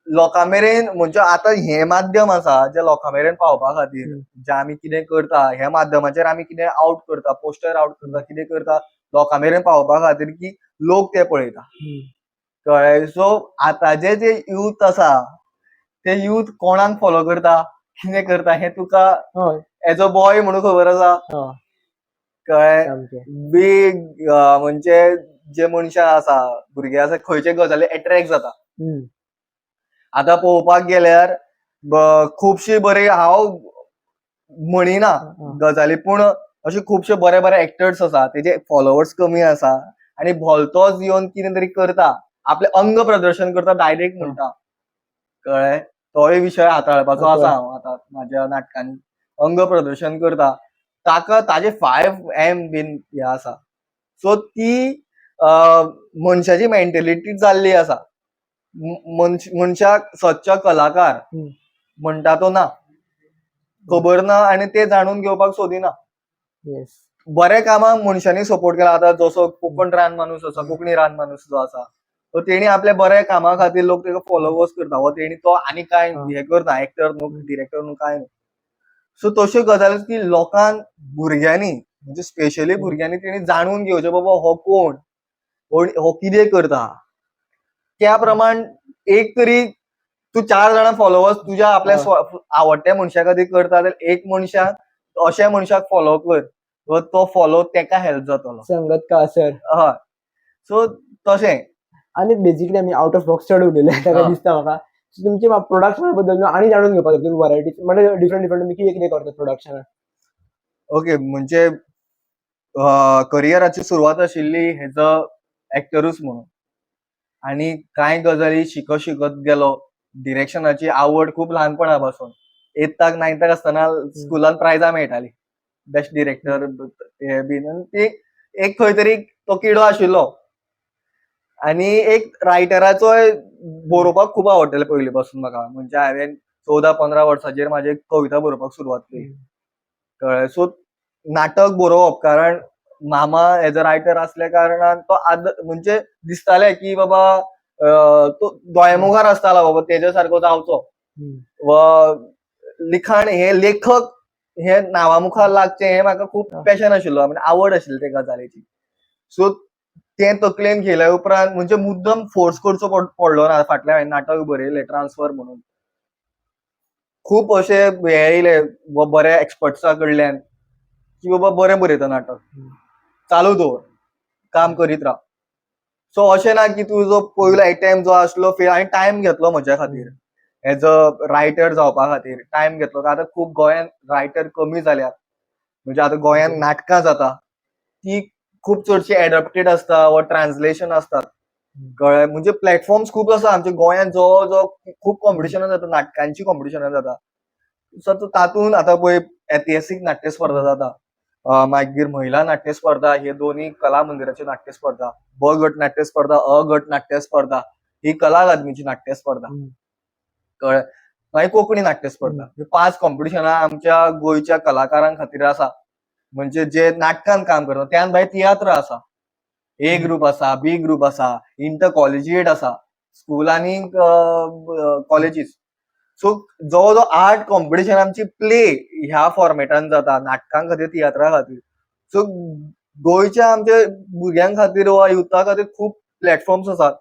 लोकां मेरेन म्हणजे आतां हें माध्यम आसा जे लोकां मेरेन पावपा खातीर, जे आमी कितें करता, ह्या माध्यमाचेर आमी कितें आउट करता, पोस्टर आउट करता, कितें करता लोकां मेरेन पावपा खातीर की लोक ते पळयता. कळ्ळें. सो आतांचे जे यूथ आसा ते यूथ कोणाक फॉलो करता, कितें करता हें तुका एज अ बॉय म्हणून खबर आसा. कळ्ळें. बीग म्हणजे जे मनशां आसा, भुरगे आसा, खंयचे गजाली अट्रॅक्ट जाता. आतां पळोवपाक गेल्यार खुबशे बरे, हांव म्हणिना गजाली, पूण अशे खुबशे बरे बरे एक्टर्स आसा तेजे फॉलोअर्स कमी आसा आनी भलतोच येवन कितें तरी करता, आपलें अंग प्रदर्शन करता, डायरेक्ट म्हणटा. कळ्ळें. तोय विशय हाताळपाचो आसा हांव आतां म्हाज्या नाटकांनी. अंग प्रदर्शन करता, ताका ताजे 5M बीन हें आसा. सो ती मनशाची मेंटॅलिटी जाल्ली आसा. मनशाक सच्चा कलाकार म्हणटा तो ना, खबर ना आनी ते जाणून घेवपाक सोदिना. बऱ्या कामाक मनशांनी सपोर्ट केला. आतां जसो कोकण रान माणूस आसा, कोंकणी रान माणूस जो आसा, तो तेणी आपल्या बऱ्या कामा खातीर लोक तेका फॉलोवर्स करता. हो तेणी तो आनी कांय हें करना, एक्टर न्हू, डिरेक्टर न्हू, कांय न्हू. सो तश्यो गजाली की लोकांक, भुरग्यांनी म्हणजे स्पेशली भुरग्यांनी तेणी जाणून घेवचें बाबा हो कोण, हो कितें करता. त्या प्रमाण एक तरी तूं 4 जाणां फॉलोवर्स तुज्या आपल्या आवडट्या मनशा खातीर करता जाल्यार एक मनशाक अशा मनशाक फॉलो कर, तो फॉलो तेका हेल्प जातलो. संगत का असर. हय. सो तशें. आनी बेजिकली आमी आउट ऑफ बॉक्स चड उलयले ताका दिसता म्हाका. तुमचे प्रोडक्शन बद्दल आनी जाणून घेवपाक जाय. वरायटी म्हणजे डिफरंट तुमी कितें कितें करता प्रोडक्शनान. ओके. म्हणजे करियराची सुरवात आशिल्ली हेज एक्टरूच म्हणून, आनी कांय गजाली शिकत शिकत गेलो. डिरेक्शनाची आवड खूब ल्हानपणा पासून. 8थाक 9थाक आसतना स्कुलान प्रायजां मेळटालीं, बेस्ट डिरेक्टर हे बीन. आनी ती एक खंय तरी तो किडो आशिल्लो. आनी एक रायटराचोय बरोवपाक खूब आवडटालें पयलीं पासून म्हाका. म्हणजे हांवेन 14-15 वर्साचेर म्हाजी कविता बरोवपाक सुरवात केली. कळ्ळें. सो नाटक बरोवप, कारण मामा एज अ रायटर आसल्या कारणान तो म्हणजे दिसतालें की बाबा तो दोळ्यामुखार आसतालो बाबा तेजे सारको जावचो, वा लिखाण हे लेखक हे नांवा मुखार लागचें हें म्हाका खूब पॅशन आशिल्लो, म्हणजे आवड आशिल्ली त्या गजालीची. सो तें तकलेन घेयल्या उपरांत म्हणजे मुद्दम फोर्स करचो पडलो ना. फाटल्यान हांवेन नाटक बरयलें ट्रान्सफर म्हणून. खूब अशे हे येयले बऱ्या एक्सपर्ट्सा कडल्यान की बाबा बरें बरयता नाटक, चालू दवर, काम करीत राव. सो अशें ना की तुजो पयलो अटेम्प्ट जो आसलो फेल, हांवेन टायम घेतलो म्हज्या खातीर. एज अ रायटर जावपा खातीर टायम घेतलो. आतां खूब गोंयांत रायटर कमी जाल्यात. म्हणजे आतां गोंयांत नाटकां जाता ती खूब चडशी एडॅप्टेड आसता वा ट्रान्सलेशन आसतात. कळ्ळें? म्हणजे प्लॅटफॉर्म्स खूब आसा आमच्या गोंयांत जवळ जवळ खूब कॉम्पिटिशनां जाता, नाटकांची कॉम्पिटिशनां जाता. सो तातूंत आतां पळय ऐतिहासीक नाट्य स्पर्धा जाता. मागीर महिला नाट्य स्पर्धा हे दोन्ही कला मंदिराची नाट्य स्पर्धा. ब गट नाट्य स्पर्धा, अ गट नाट्य स्पर्धा, ही कला अकादमीची नाट्य स्पर्धा. कळ्ळें? मागीर कोंकणी नाट्य स्पर्धा. ह्यो 5 कॉम्पिटिशनां आमच्या गोंयच्या कलाकारां खातीर आसा. म्हणजे जे नाटकांत काम करता. त्यान भायर तियात्र आसा. ए ग्रुप आसा, बी ग्रुप आसा, इंटर कॉलेजिएट आसा, स्कूल आनी कॉलेजीस. सो जवळ जवळ 8 कॉम्पिटिशन आमची प्ले ह्या फॉर्मेटान जाता, नाटकां खातीर, तियात्रा खातीर. सो गोंयच्या आमच्या भुरग्यां खातीर वा युथा खातीर खूब प्लॅटफॉर्म्स आसात.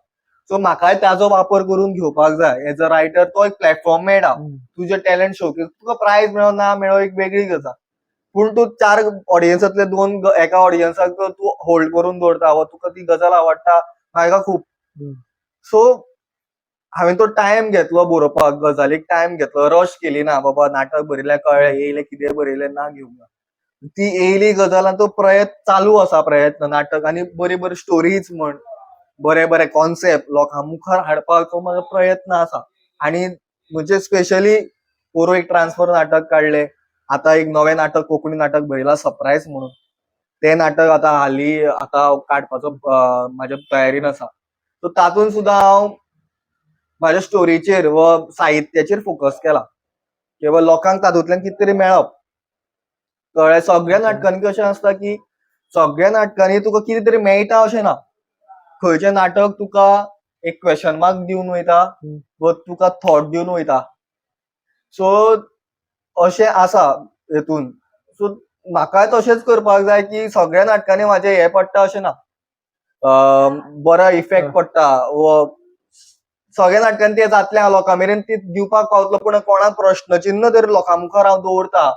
सो म्हाकाय ताजो वापर करून घेवपाक जाय. एज अ रायटर तो एक प्लॅटफॉर्म मेळटा. तुजें टॅलंट शोकेस. तुका प्रायज मेळो ना मेळो एक वेगळी गजाल. पूण तूं 4 ऑडियन्सांतले 2 एका ऑडियन्साक तूं होल्ड करून दवरता वा तुका ती गजाल आवडटा हाका खूब. सो हांवें तो टायम घेतलो बरोवपाक, गजालीक टायम घेतलो, रश केली ना. बाबा नाटक बरयलें कळ्ळें, येयलें कितें बरयलें ना घेवंक ना. ती येयली गजाल आनी तो प्रयत्न चालू आसा नाटक आनी बरी बरी स्टोरीज म्हण, बरे बरे कॉन्सेप्ट लोकां मुखार हाडपाचो म्हजो प्रयत्न आसा. आनी म्हणजे स्पेशली पोरू एक ट्रान्सफर नाटक काडलें. आतां एक नवें नाटक कोंकणी नाटक बरयलां सरप्रायज म्हणून. तें नाटक आतां हालीं आतां काडपाचो म्हाज्या तयारीन आसा. सो तातूंत सुद्दां हांव म्हाज्या स्टोरीचेर वा साहित्याचेर फोकस केला. किंवा लोकांक तातूंतल्यान कितें तरी मेळप. कळ्ळें? सगळ्या नाटकांनी कशें आसता की सगळ्या नाटकांनी तुका कितें तरी मेळटा अशें ना. खंयचें नाटक तुका एक क्वेशन मार्क दिवन वयता वा तुका थॉट दिवन वयता. सो अशें आसा हेतून. सो म्हाकाय तशेंच करपाक जाय की सगळ्या नाटकांनी म्हाजें हें पडटा अशें ना. बरो इफेक्ट पडटा वा सगळ्या नाटकांनी तें जातलें लोकां मेरेन ते दिवपाक पावतलो पूण कोणाक प्रश्नचिन्ह तरी लोकां मुखार हांव दवरता.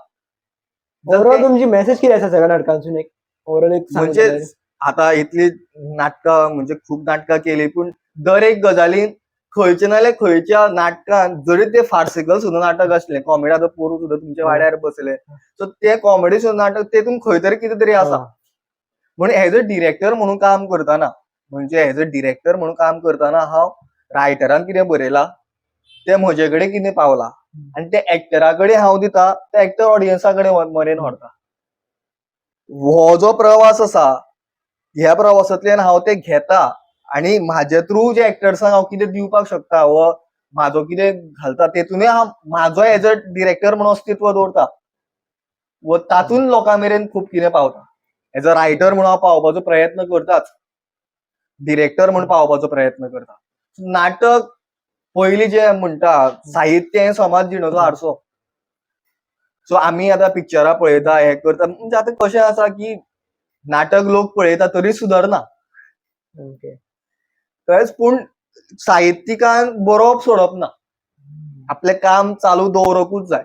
जर ओवरऑल ते तुमची मेसेज कितें आसा सगळ्या नाटकांसून एक ओवरऑल एक सांगून म्हणजे आतां इतली नाटकां म्हणजे खूब नाटकां केली पूण दर एक गजालीन खंयच्या नाल्यार खंयच्या नाटकान जरी ते फार्सिकल सुद्दां नाटक आसलें, कॉमेडी आतां पोरू सुद्दां तुमच्या वाड्यार बसले, सो ते कॉमेडी सुद्दां नाटक तेतून खंय तरी कितें तरी आसा. म्हण एज अ डिरेक्टर म्हणून काम करतना हांव रायटरान कितें बरयलां तें म्हजे कडेन कितें पावलां आनी ते एक्टरा कडेन हांव दिता, ते एक्टर ऑडियन्सा कडेन मेरेन व्हरता. हो जो प्रवास आसा ह्या प्रवासांतल्यान हांव ते घेता आनी म्हाजे थ्रू जे एक्टर्सांक हांव कितें दिवपाक शकता वा म्हाजो कितें घालता तेतूनय हांव म्हाजो एज अ डिरेक्टर म्हणून अस्तित्व दवरता. व तातूंत लोकां मेरेन खूब कितें पावता. एज अ रायटर म्हणून हांव पावपाचो प्रयत्न करताच. डिरेक्टर म्हणून पावपाचो प्रयत्न करता. नाटक पयलीं जे म्हणटा साहित्य हें समाज जिणेचो हारसो. सो आमी आतां पिक्चरां पळयता हें करता म्हणजे आतां कशें आसा की नाटक लोक पळयता तरी सुदरना. कळ्ळें? पूण साहित्यिकान बरोवप सोडप ना. आपलें काम चालू दवरपूच जाय.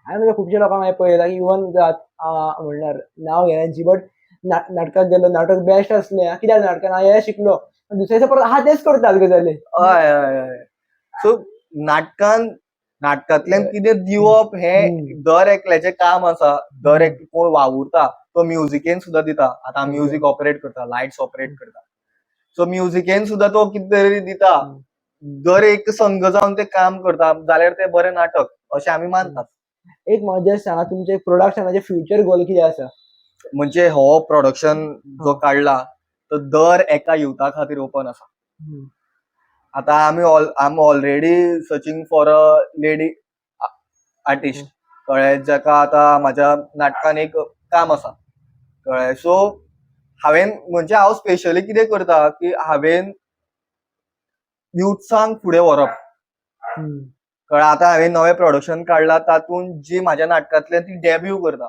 हांवें म्हणजे खुबशे लोकांक हांवें पळयलां की इवन म्हणल्यार नांव घेनाची बट नाटकाक गेलो नाटक बेस्ट असलें कित्याक नाटकान हांव हें शिकलो दुसऱ्या दिसा परत हांव तेच करतात गजाली. हय हय हय. सो नाटकांतल्यान कितें दिवप हें दर एकल्याचें काम आसा. दर एक कोण वावुरता तो म्युजिकेन सुद्दां दिता. आतां म्युजीक ऑपरेट करता, लायट्स ऑपरेट करता. सो म्युजिकेन सुद्दां तो कितें तरी दिता. दर एक संघ जावन ते काम करता जाल्यार तें बरें नाटक अशें आमी मानतात. एक म्हाका जस्ट सांगा तुमचे प्रोडक्शनाचे फ्युचर गोल कितें आसा? म्हणजे हो प्रोडक्शन जो काडला तो दर एका युथा खातीर ओपन आसा. आतां आम already searching for a lady artist. कळ्ळें? जाका आतां म्हाज्या नाटकान एक काम आसा. कळ्ळें? सो हांव स्पेशली कितें करता की हांवें युथ्सांक फुडें व्हरप. कळ्ळें? आतां हांवें नवें प्रोडक्शन काडलां तातूंत जी म्हाज्या नाटकांतल्यान ती डेब्यू करता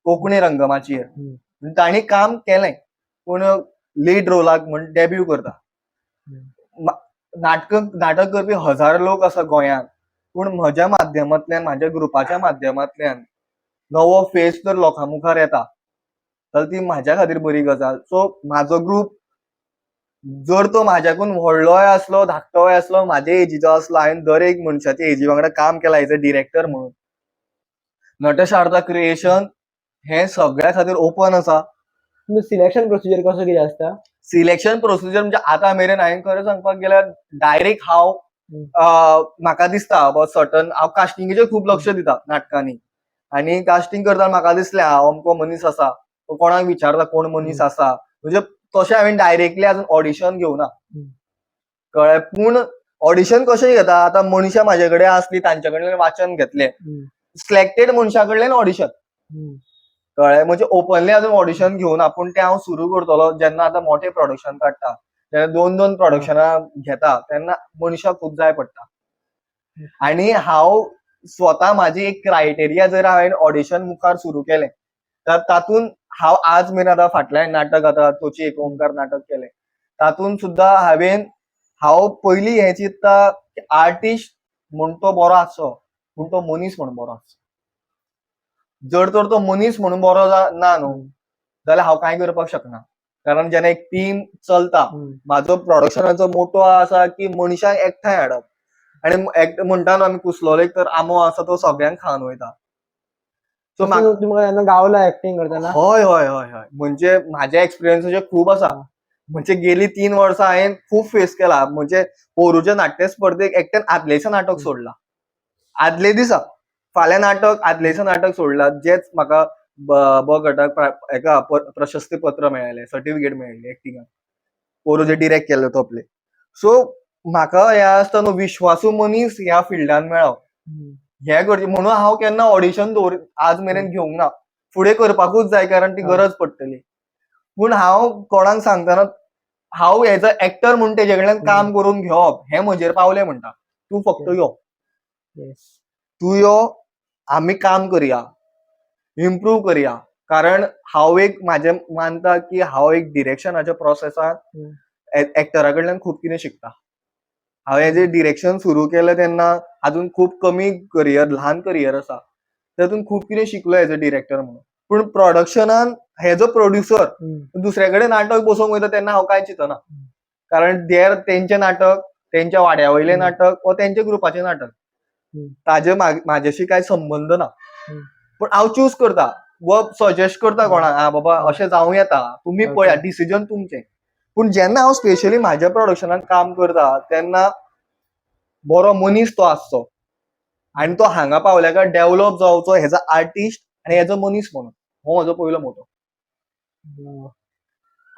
कोंकणी रंगमाचयेर. तांणी काम केलें पूण लीड रोलाक म्हण डेब्यू करता. नाटक करपी हजार लोक आसा गोंयांत पूण म्हज्या माध्यमांतल्यान म्हाज्या ग्रुपाच्या माध्यमांतल्यान नवो फेस जर लोकां मुखार येता जाल्यार ती म्हाज्या खातीर बरी गजाल. सो म्हाजो ग्रूप जर तो म्हाज्याकून व्हडलोय असलो धाकटोय असलो म्हाजे एजीचो असलो हांवें दर एक मनशाच्या एजी वांगडा काम केलां एज अ डिरेक्टर म्हणून. नटशारदा क्रिएशन हे सगळ्या खातीर ओपन आसा. तुमचं सिलेक्शन प्रोसिजर कसो कितें आसता? सिलेक्शन प्रोसिजर म्हणजे आतां मेरेन हांवें खरें सांगपाक गेल्यार डायरेक्ट हांव म्हाका दिसता सर्टन हांव कास्टिंगेचेर खूब लक्ष दिता नाटकांनी आनी कास्टिंग करतना म्हाका दिसलें हांव अमको मनीस आसा तो कोणाक विचारता कोण मनीस आसा म्हणजे तशें हांवें डायरेक्टली आजून ऑडिशन घेवना कळ्ळें. पूण ऑडिशन कशें घेता आतां मनशां म्हाजे कडेन आसलीं तांचे कडल्यान वाचन घेतलें सिलेक्टेड मनशां कडल्यान ऑडिशन कळ्ळें. म्हणजे ओपनली अजून ऑडिशन घेवना पूण तें हांव सुरू करतलो जेन्ना आतां मोठें प्रोडक्शन काडटा तेन्ना 2-2 प्रोडक्शनां घेता तेन्ना मनशां खूब जाय पडटा. आनी हांव स्वता म्हाजी एक क्रायटेरिया जर हांवें ऑडिशन मुखार सुरू केलें तर तातूंत हांव आज मेरेन आतां फाटलें नाटक आतां तोची एक ओंकार नाटक केलें तातूंत सुद्दां हांव पयलीं हें चिंत्ता आर्टिस्ट म्हूण तो बरो आसचो पूण तो मनीस म्हणून बरो आसचो. जर तर तो मनीस म्हणून बरो ना न्हू जाल्यार हांव कांय करपाक शकना. कारण जेन्ना एक टीम चलता म्हाजो प्रोडक्शनाचो मोटो आसा की मनशांक एकठांय हाडप आनी म्हणटा न्हू आमी कुसलोलेक तर आंबो आसा तो सगळ्यांक खावन वयता. सो तुमकां केन्ना गावला एक्टिंग करतना? हय हय हय हय म्हणजे म्हाजे एक्सपिरियन्स अशे खूब आसा. म्हणजे गेलीं 3 वर्सां हांवें खूब फेस केला. म्हणजे पोरूच्या नाट्य स्पर्धेक एकट्यान आदलेंचें नाटक सोडलां. आदले दिसा फाल्यां नाटक आदलेंचें नाटक सोडलां जेच म्हाका ब गटाक हेका प्रशस्ती पत्र मेळयलें सर्टिफिकेट मेळयली एक्टिंगाक पोरूचे डिरेक्ट केल्लो तो प्ले. सो म्हाका हें आसता न्हू विश्वासू मनीस ह्या फिल्डान मेळप हें गरजेचें म्हणून हांव केन्ना ऑडिशन आज मेरेन घेवंक ना. फुडें करपाकूच जाय कारण ती गरज पडटली. पूण हांव कोणाक सांगतना हांव एज अ एक्टर म्हणून तेजे कडल्यान काम करून घेवप हें म्हजेर पावलें म्हणटा. तूं फक्त यो. तूं यो आमी काम करया इम्प्रूव करया. कारण हांव एक म्हाजें मानता की हांव एक डिरेक्शनाच्या प्रोसेसांत एक्टरा कडल्यान खूब कितें शिकता. हांवें जें डिरेक्शन सुरू केलें तेन्ना आजून खूब कमी करियर ल्हान करियर आसा तातूंत खूब कितें शिकलो एज अ डिरेक्टर म्हणून. पूण प्रोडक्शनान एज अ प्रोड्युसर दुसरे कडेन नाटक बसोवंक वयता तेन्ना हांव कांय चिंतना. कारण देर तेंचें नाटक तेंच्या वाड्या वयलें नाटक वा तेंच्या ग्रुपाचें नाटक ताजे म्हाज्याशी कांय संबंद ना. पूण हांव चूज करता व सजेस्ट करता कोणाक आं बाबा अशें जावं येता तुमी पळया डिसिजन तुमचें. पूण जेन्ना हांव स्पेशली म्हाज्या प्रोडक्शनान काम करता तेन्ना बरो मनीस तो आसचो आनी तो हांगा पावल्या काय डेव्हलप जावचो एज अ आर्टिस्ट आनी एज अ मनीस म्हणून हो म्हजो पयलो मोटो.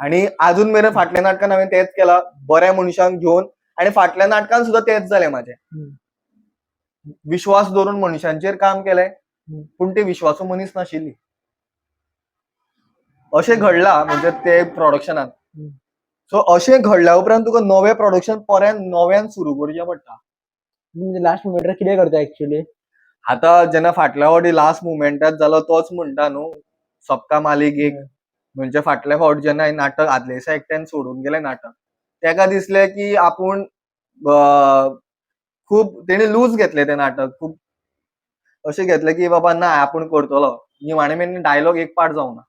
आनी आजून मेरेन फाटल्या नाटकान हांवें तेंच केलां बऱ्या मनशांक घेवन आनी फाटल्या नाटकान सुद्दां तेंच जालें म्हाजें. विश्वास दवरून मनशांचेर काम केलें पूण ती विश्वासू मनीस नाशिल्ली. अशें घडलां म्हणजे ते प्रोडक्शनान. सो अशें घडल्या उपरांत तुका नवें प्रोडक्शन परत नव्यान सुरू करचें पडटा. म्हणजे लास्ट मुमेंटार कितें करता एक्चुअली? आतां जेन्ना फाटल्या फावटी लास्ट मुमेंटात जालो तोच म्हणटा न्हू सबका मालीक एक. म्हणजे फाटल्या फावट जेन्ना हांवें नाटक आदले दिसा एकट्यान सोडून गेलें नाटक तेका दिसलें की आपूण खूब तेणी लूज घेतलें तें नाटक. खूब अशें घेतलें की बाबा ना आपूण करतलो. निमाणे मेरेन डायलॉग एक पाठ जावना.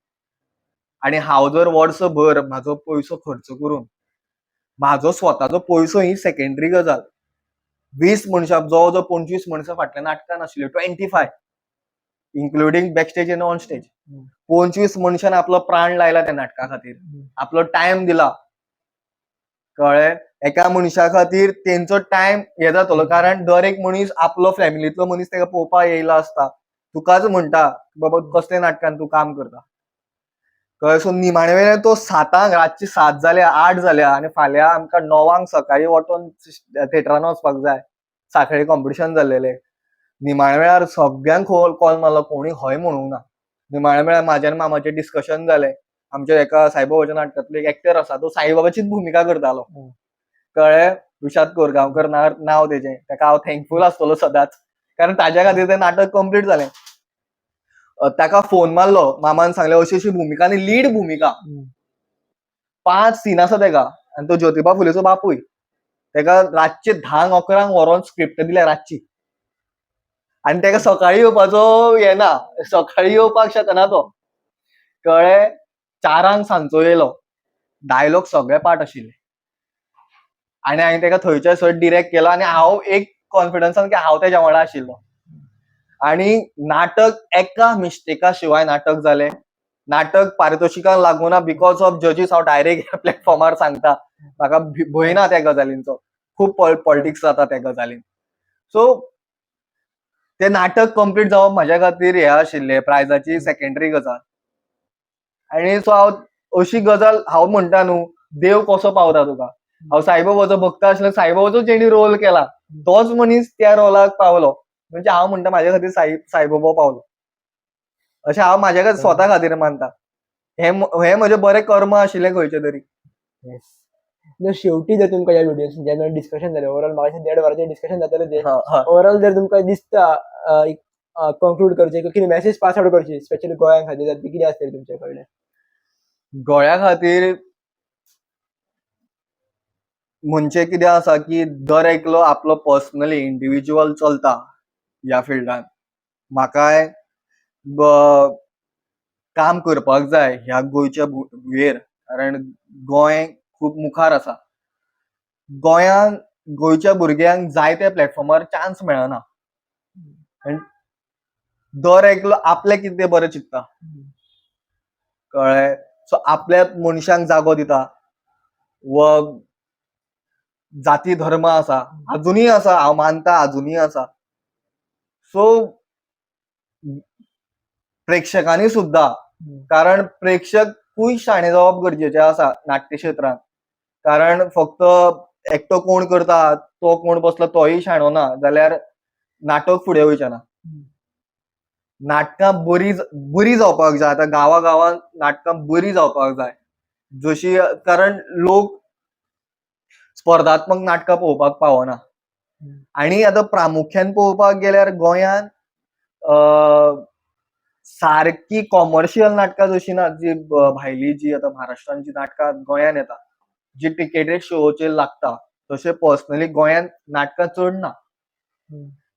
आनी हांव जर वर्सभर म्हाजो पयसो खर्च करून म्हाजो स्वताचो पयसो ही सेकंडरी गजाल 20 मनशां जवळ जवळ 25 मनशां फाटल्या नाटकान आशिल्ल्यो 25 इन्क्लुडींग बॅक स्टेज आनी ऑन स्टेज. 25 मनशान आपलो प्राण लायला त्या नाटका खातीर आपलो टायम दिला कळ्ळें. एका मनशा खातीर तेंचो टायम हे जातलो कारण दर एक मनीस आपलो फॅमिलींतलो मनीस तेका पळोवपाक येयलो आसता. तुकाच म्हणटा बाबा कसल्या नाटकान तूं काम करता कळ्ळें. सो निमाणे वेळार तो 7 रातची 7 जाल्या 8 जाल्या आनी फाल्यां आमकां 9 सकाळीं वोटोन थिएटरान वचपाक जाय. सांखळे कॉम्पिटिशन जाल्लेलें. निमाणे वेळार सगळ्यांक कॉल मारलो कोणी हय म्हणूंक ना. निमाणे वेळार म्हाजे आनी मामाचें डिस्कशन जालें. आमच्या एका साईबाबाच्या नाटकांतलो एक एक्टर आसा तो साईबाबाचीच भुमिका करतालो कळ्ळें. विशाद कोरगांवकर नांव तेजें. ताका हांव थँकफूल आसतलो सदांच कारण ताज्या खातीर तें नाटक कंप्लीट जालें. ताका फोन मारलो मामान सांगलें अशी अशी भुमिका आनी लीड भुमिका 5 सीन आसा तेका आनी तो ज्योतिबा फुलेचो बापूय. तेका रातचे 10-11 व्हरोन स्क्रिप्ट दिल्या रातची आनी तेका सकाळीं येवपाचो हें ना सकाळीं येवपाक शकना तो कळ्ळें. 4 सांजचो येयलो. डायलॉग सगळे पाठ आशिल्ले आनी हांवें ताका थंयच्या थंय डिरेक्ट केलो आनी हांव एक कॉन्फिडन्सान की हांव तेज्या वांगडा आशिल्लो. आनी नाटक एका मिस्टेका शिवाय नाटक जालें. नाटक पारितोशिकाक लागूना बिकॉज ऑफ जजीस. हांव डायरेक्ट ह्या प्लॅटफॉर्मार सांगता, म्हाका भंय ना त्या गजालींचो. खूब पॉलिटिक्स जाता त्या गजालीन. सो तें नाटक कंप्लीट जावप म्हाज्या खातीर हें आशिल्लें, प्रायजाची सेकंडरी गजाल. आनी सो हांव अशी गजाल हांव म्हणटा न्हू, देव कसो पावता तुका. हांव साईबाबाचो भक्त आसलो, साईबाबाचो जेणी रोल केला तोच मनीस त्या रोलाक पावलो. म्हणजे हांव म्हणटा म्हाज्या खातीर साईबाबा पावलो. अशें हांव म्हाज्या स्वता खातीर मानता. हें म्हजें बरें कर्म आशिल्लें खंयचें तरी. येस. जर शेवटी जर तुमकां ह्या व्हिडिओ जेन्ना डिस्कशन जालें ओवरऑल म्हाका 1.5 वरांचें डिस्कशन जातलें तें ओवरऑल जर तुमकां दिसता कंक्लूड करचें कितें मॅसेज पास आउट करची स्पेशली गोंया खातीर ती कितें आसतली तुमचे कडल्यान? गोंया खातीर म्हणजे कितें आसा की दर एकलो आपलो पर्सनली इंडिव्हिज्युअल चलता ह्या फिल्डान. म्हाकाय काम करपाक जाय ह्या गोंयच्या भुंयेर, कारण गोंय खूब मुखार आसा. गोंयच्या भुरग्यांक जायत्या प्लॅटफॉर्मार चान्स मेळना. दर एकलो आपलें कितें बरें चिंतता, कळ्ळें. सो आपल्या मनशांक जागो दिता. व जाती धर्म आसा, अजुनूय आसा, हांव मानता अजुनूय आसा. सो प्रेक्षकांनी सुद्दां, कारण प्रेक्षकूय शाणे जावप गरजेचें आसा नाट्य क्षेत्रांत. कारण फक्त एकटो कोण करता तो कोण बसलो तोय शाणो ना जाल्यार नाटक फुडें वयचें ना. नाटकां बरी जावपाक जाय. आतां गांवांत नाटकां बरी जावपाक जाय. जशी कारण लोक स्पर्धात्मक नाटकां पळोवपाक पावना. आनी आतां प्रामुख्यान पळोवपाक गेल्यार गोंयांत सारकी कॉमर्शियल नाटकां जशी ना, जी भायली जी आतां महाराष्ट्रान जी नाटकां गोंयांत येता, जी टिकेटेड शोचेर लागता, तशें पर्सनली गोंयांत नाटकां चड ना.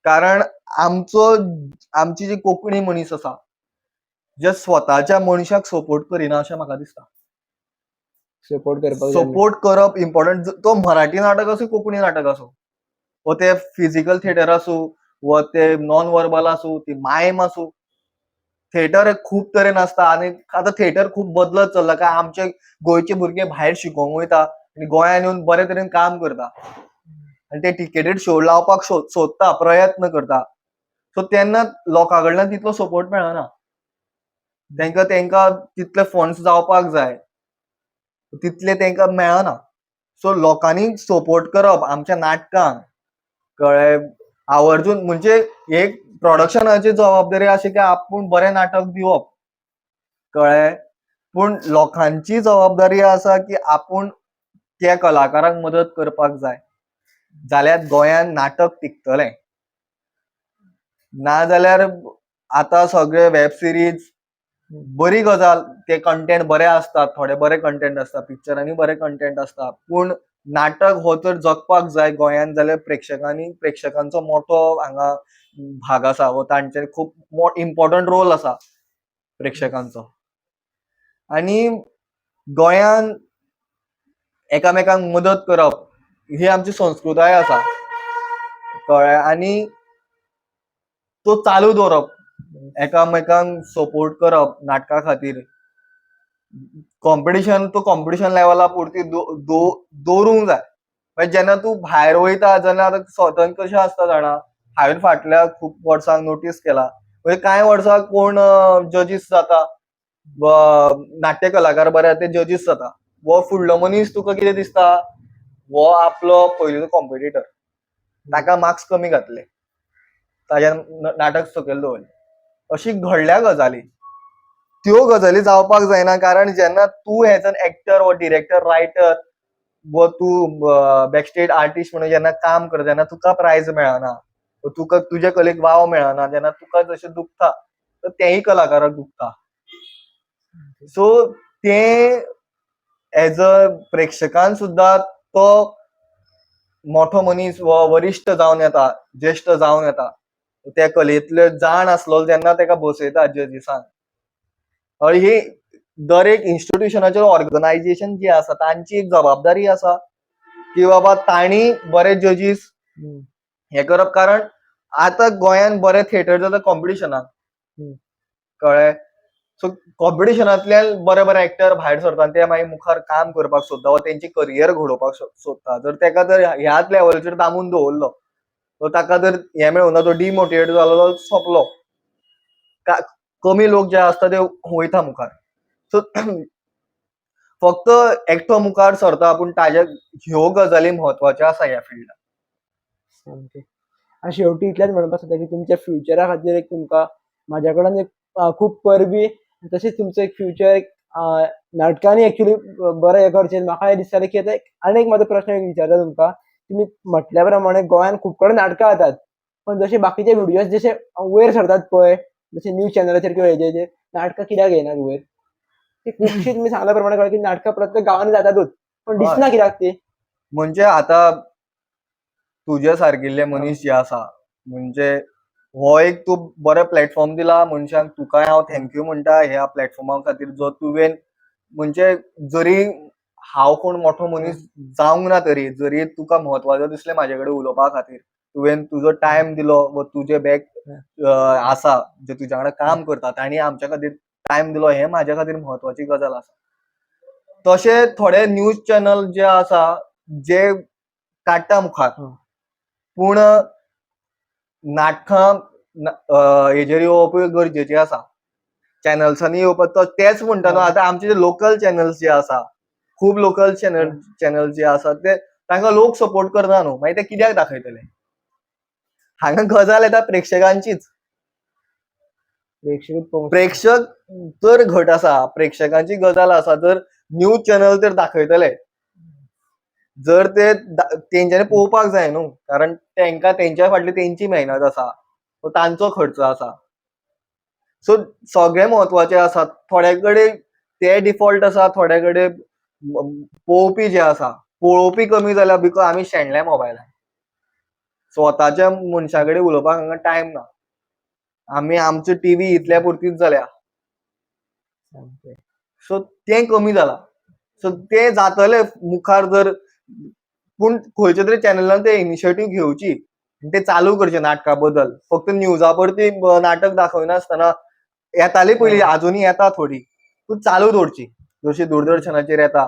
कारण आमची जी कोंकणी मनीस आसा, जे स्वताच्या मनशाक सपोर्ट करिना अशें म्हाका दिसता. सपोर्ट करप इम्पॉर्टंट. तो मराठी नाटक आसूं, कोंकणी नाटक आसूं, व ते फिजिकल थिएटर आसूं, व ते नॉन वर्बल आसूं, ती मायम आसूं. थिएटर खूब तरेन आसता आनी आतां थिएटर खूब बदलत चल्ला. काय आमचे गोंयचे भुरगे भायर शिकोंक वयता आनी गोंयांत येवन बरे तरेन काम करता आनी ते टिकेटेड शो लावपाक सोदता, प्रयत्न करता. सो तेन्ना लोकां कडल्यान तितलो सपोर्ट मेळना. तेंकां तितले फंड्स जावपाक जाय तितले तेंकां मेळना. सो लोकांनी सपोर्ट करप आमच्या नाटकांक, कळ्ळें. आवर्जून म्हणजे एक प्रोडक्शनाची जबाबदारी अशी की आपूण बरें नाटक दिवप, कळ्ळें. पूण लोकांची जबाबदारी आसा की आपूण त्या कलाकारांक मदत करपाक जाय, जाल्यार गोंयांत नाटक टिकतलें. नाजाल्यार आतां सगळे वेब सिरीज बरी गजाल, ते कंटेंट बरे आसतात, थोडे बरे कंटेंट आसता, पिक्चरांनी बरे कंटेंट आसता. पूण नाटक हो जर जगपाक जाय गोंयांत जाल्यार प्रेक्षकांचो मोठो हांगा भाग आसा, व तांचे खूब इम्पॉर्टंट रोल आसा प्रेक्षकांचो. आनी गोंयांत एकामेकांक मदत करप ही आमची संस्कृताय आसा, कळ्ळें. आनी तो चालू दवरप, एकामेकांक सपोर्ट करप नाटका खातीर. कॉम्पिटिशन लेवला पुरती दवरूंक जाय. मागीर जेन्ना तूं भायर वयता जेन्ना आतां स्वतंत्र कशें आसता जाणा, हांवें फाटल्या खूब वर्सांक नोटीस केला, म्हणजे कांय वर्सां कोण जजीस जाता, नाट्य कलाकार बरे ते जजीस जाता, वो फुडलो मनीस तुका कितें दिसता, वो आपलो पयलीचो कॉम्पिटिटर, ताका मार्क्स कमी घातले, ताजें नाटक सकयल दवरलें. अशी घडल्या गजाली. त्यो गजाली जावपाक जायना. कारण जेन्ना तूं एज एन एक्टर वा डिरेक्टर, रायटर, व तूं बॅकस्टेज आर्टिस्ट म्हणून जेन्ना काम करता, जेन्ना तुका प्रायज मेळना, तुका तुजे कलेक वाव मेळना, जेन्ना तुका जशें दुखता तर तेंय कलाकाराक दुखता. सो तें एज अ प्रेक्षकान सुद्दां तो मोठो मनीस व वरिश्ठ जावन येता, ज्येश्ठ जावन येता, त्या कलेंतले जाण आसलो जेन्ना तेका बसयता जजीसान. ही दर एक इन्स्टिट्यूशनाचेर ऑर्गनायझेशन जी आसा तांची एक जबाबदारी आसा की बाबा तांणी बरे जजीस हम्म, हे करप, कारण आतां गोंयान बरे थिएटर जाता कॉम्पिटिशनाक, हम्म. कळ्ळें. सो कॉम्पिटिशनांतल्यान बरे बरे एक्टर भायर सरता आनी ते मागीर मुखार काम करपाक सोदता वा तेंची करियर घडोवपाक सोदता. जर तेका जर ह्याच लेवलाचेर दामून दवरलो तो ताका जर हे मेळूना, तो डिमोटिवेट जालो जाल्यार सोंपलो. कमी लोक जे आसता ते वयता मुखार. सो फक्त एकटो मुखार सरता पूण ताज्या ह्यो गजाली म्हत्वाच्यो आसा ह्या फिल्डान. सामकें. आनी शेवटी इतलेंच म्हणपाक सोदता की तुमच्या फ्युचरा खातीर एक तुमकां म्हाज्या कडल्यान एक खूब परबीं, तशेंच तुमचो एक फ्युचर एक नाटकांनी एक्चुअली बरें हें करचें म्हाका हें दिसतालें की आतां आनी एक म्हाजो प्रश्न एक विचारता तुमकां. तुमी म्हटल्या प्रमाणे गोंयान खूब कडेन नाटकां जातात, पण जशे बाकीचे व्हिडियोज जशे वयर सरतात पळय, जशे न्यूज चॅनलाचेर किंवा हेजेर नाटकां कित्याक येयनात वयर? ती खुबशीं तुमी सांगल्या प्रमाणे कळ्ळें की नाटकां प्रत्येक गांवांनी जातातूच, पण हय. दिसना कित्याक ती? म्हणजे आतां तुजे सारकिल्ले मनीस जे आसा, म्हणजे हो एक तूं बरो प्लॅटफॉर्म दिला मनशांक, तुकाय हांव थँक्यू म्हणटा ह्या प्लॅटफॉर्मा खातीर जो तुवें, म्हणजे जरी हांव कोण मोठो मनीस जावंक ना तरी, जरी तुका म्हत्वाचो दिसलें म्हाजे कडेन उलोवपा खातीर, तुवें तुजो टायम दिलो वा तुजे आसा जे तुज्या वांगडा काम करता तांणी आमच्या खातीर टायम दिलो, हें म्हाज्या खातीर म्हत्वाची गजाल आसा. तशे थोडे न्यूज चॅनल जे आसा जे काडटा मुखार, पूण नाटकां हेजेर येवपूय गरजेचें आसा. चॅनल्सांनी येवपाक तेच म्हणटा न्हू, आतां आमचे जे लोकल चॅनल्स जे आसा, खूब लोकल चॅनल जे आसा ते तांकां लोक सपोर्ट करना न्हू, मागीर ते कित्याक दाखयतले? हांगा गजाल येता प्रेक्षकांचीच. प्रेक्षकूच पळोवंक प्रेक्षक तर घट आसा, प्रेक्षकांची गजाल आसा. जर न्यूज चॅनल तर दाखयतले, जर ते तेंच्यांनी पळोवपाक जाय न्हू, कारण तेंकां तेंच्या फाटली तेंची मेहनत आसा, तो तांचो खर्च आसा. सो सगळे म्हत्वाचे आसात. थोड्या कडेन ते डिफॉल्ट आसा, थोड्या कडेन पळोवपी जे आसा, पळोवपी कमी जाला बिकॉज आमी शेणल्या मोबायलान. स्वताच्या मनशा कडेन उलोवपाक हांगा टायम ना. आमी आमच्यो टीव्ही इतल्या पुरतीच जाल्या. सामकें. सो तें कमी जाला. सो तें जातलें मुखार जर, पूण खंयच्या तरी चॅनलान ते इनिशिएटीव घेवची, ते चालू करचे नाटका बद्दल. फक्त न्यूजा परती नाटक दाखयनासतना येताली पयलीं, आजुनी येता थोडी, पूण चालू दवरची, जशी दूरदर्शनाचेर येता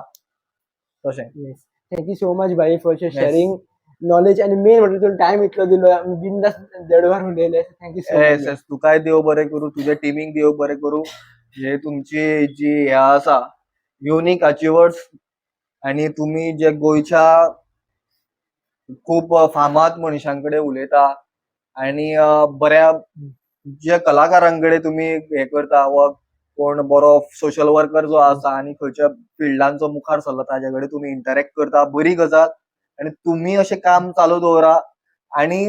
तशें. Yes. Thank you so much भाई फॉर Yes. शेअरिंग नॉलेज, आणि मेन म्हणजे तुमचा टाइम इतलो दिलो, आमी बिनधास्त देडवर उलयले. Thank you so yes much. Yes, तुकाय देव बरें करूं, तुज्या टिमीक देव बरें करूं. हे तुमची जी हे आसा युनिक अचिवर्स, आनी तुमी जे गोंयच्या खूब फामाद मनशांकडे उलयता, आनी बऱ्या जे कलाकारांकडे तुमी हे करता, वा कोण बरो सोशल वर्कर जो आसा आनी खंयच्या फिल्डान जो मुखार सरला ताजे कडेन तुमी इंटरॅक्ट करता, बरी गजाल. आनी तुमी अशें काम चालू दवरा. आनी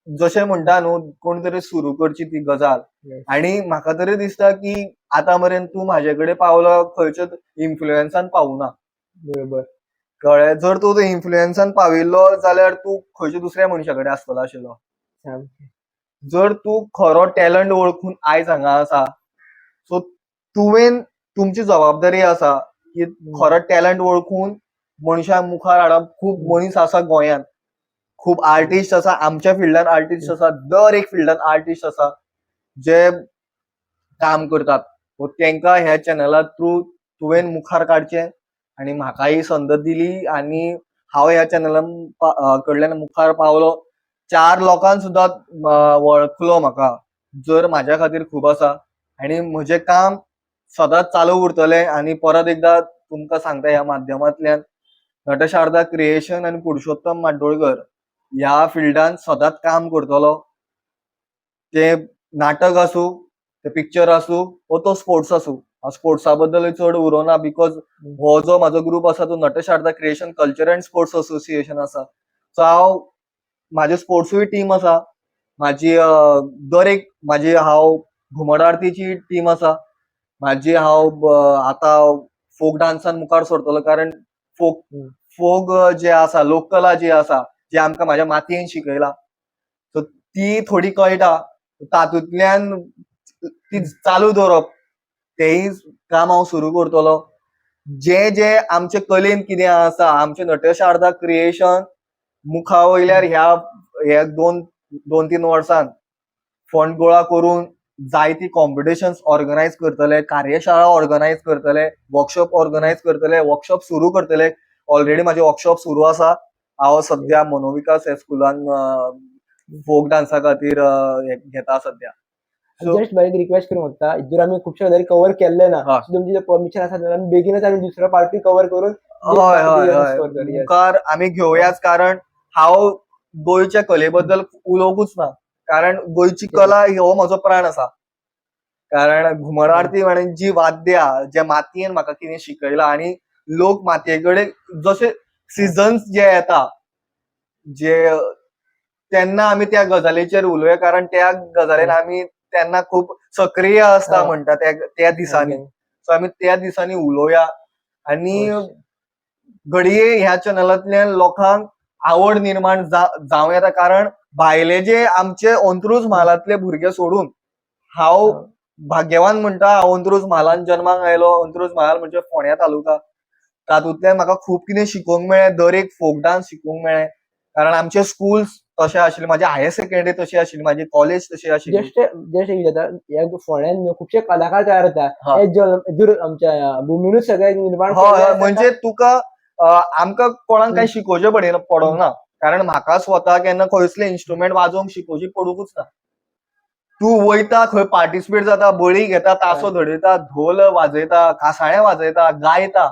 जशें म्हणटा न्हू, कोण तरी सुरू करची ती गजाल. Yes. आनी म्हाका तरी दिसता की आतां मेरेन तूं म्हाजे कडेन पावलो खंयच्याच इन्फ्लुएन्सान पावूना, बरोबर. कळ्ळें. जर तूं इन्फ्लुएन्सान पाविल्लो जाल्यार तूं खंयच्या दुसऱ्या मनशा कडेन आसतलो आशिल्लो. सामकें. जर तूं खरो टॅलंट वळखून आयज हांगा आसा, सो तुवें तुमची जबाबदारी आसा की खरो टॅलंट वळखून मनशां मुखार हाडप. खूब मनीस आसा गोंयांत, खूब आर्टिस्ट आसा, आमच्या फिल्डान आर्टिस्ट आसा, दर एक फिल्डान आर्टिस्ट आसा जे काम करतात. तेंकां ह्या चॅनला थ्रू तुवें मुखार काडचें. आनी म्हाका ही संद दिली आनी हांव ह्या चॅनलान कडल्यान मुखार पावलो. 4 लोकांन सुद्दां वळखलो म्हाका, जर म्हाज्या खातीर खूब आसा. आनी म्हजें काम सदांच चालू उरतलें. आनी परत एकदां तुमकां सांगता ह्या माध्यमांतल्यान, नटशारदा क्रिएशन आनी पुरुषोत्तम माडोळकर ह्या फिल्डान सदांच काम करतलो. ते नाटक आसूं, ते पिक्चर आसूं, वो तो स्पोर्ट्स आसूं. हांव स्पोर्ट्सा बद्दल चड उलोवना, बिकॉज हो जो म्हाजो ग्रुप आसा तो Natsharada creation culture and sports association आसा. सो हांव, म्हाजे स्पोर्ट्सूय टीम आसा, म्हाजी दर एक हांव घुमट आरतीची टीम आसा, हांव आतां फोक डान्सान मुखार सरतलो. कारण फोक फोक जे आसा, लोककला जी आसा, जी आमकां म्हाज्या मातयेन शिकयला, सो ती थोडी कळटा. तातूंतल्यान ती चालू दवरप, तेंय काम हांव सुरू करतलो. जे जे आमचे कलेन कितें आसा, आमचे नटशारदा क्रिएशन मुखा वयल्यार ह्या दोन तीन वर्सांत फंड गोळा करून जायती कॉम्पिटिशन्स ऑर्गनायज करतले, कार्यशाळा ऑर्गनायज करतले, वर्कशॉप ऑर्गनायज करतले, वर्कशॉप सुरू करतले. ऑलरेडी माझे वर्कशॉप सुरू आसा. हांव सध्या मनोविकास ह्या स्कुलान फोक डान्सा खातीर घेता सध्या. So, जस्ट बारीक रिक्वेस्ट करूंक सोदता, जर आमी खुबशे गजाली कव्हर केल्ले ना, हय. So तुमची जर परमिशन आसा जाल्यार आमी बेगीनच आमी दुसरो पार्टी कव्हर करून हय हय हय मुखार आमी घेवयाच, कारण हांव गोंयच्या कले बद्दल उलोवंकूच ना, कारण गोंयची कला हो म्हजो प्राण आसा. कारण घुमट आरती आणि जी वाद्यां जे मातयेन म्हाका कितें शिकयलां, आणि लोक मातये जशे सिजन्स जे येता जे तेन्ना आमी त्या गजालीचेर उलोवया, कारण त्या गजालीन आमी तेन्ना खूब सक्रिय आसता म्हणटा त्या दिसांनी. सो आमी त्या दिसांनी उलोवया, आणि घडये ह्या चॅनलांतल्यान लोकांक आवड निर्माण जावं येता. कारण भायले जे आमचे अंत्रुज म्हालांतले भुरगे सोडून हांव भाग्यवान म्हणटा, हांव अंत्रुज म्हालांत जल्माक आयलो. अंत्रुज म्हाल म्हणजे फोंड्या तालुका. तातूंतल्यान म्हाका खूब कितें शिकूंक मेळ्ळें, दर एक फोक डान्स शिकूंक मेळ्ळें. कारण आमचे स्कूल्स तशे आशिल्ले, म्हाजी हायर सेकंडरी तशी आशिल्ली, म्हाजी कॉलेज तशी आशिल्ली. जस्ट एक जाता, ह्या फोंड्यान खुबशे कलाकार तयार जाता, हा. हे जर आमच्या भुमीनूच सगळे निर्माण हय केले हय, आसा. म्हणजे तुका आमकां कोणाक काय शिकोवचें पडोंक ना, कारण म्हाका स्वता केन्ना खंयसले इन्स्ट्रुमेंट वाजोवंक शिकोवची पडूंकूच ना. तूं वयता खंय पार्टिसिपेट जाता, बळी घेता, तासो धडयता, धोल वाजयता, कासाळें वाजयता, गायता.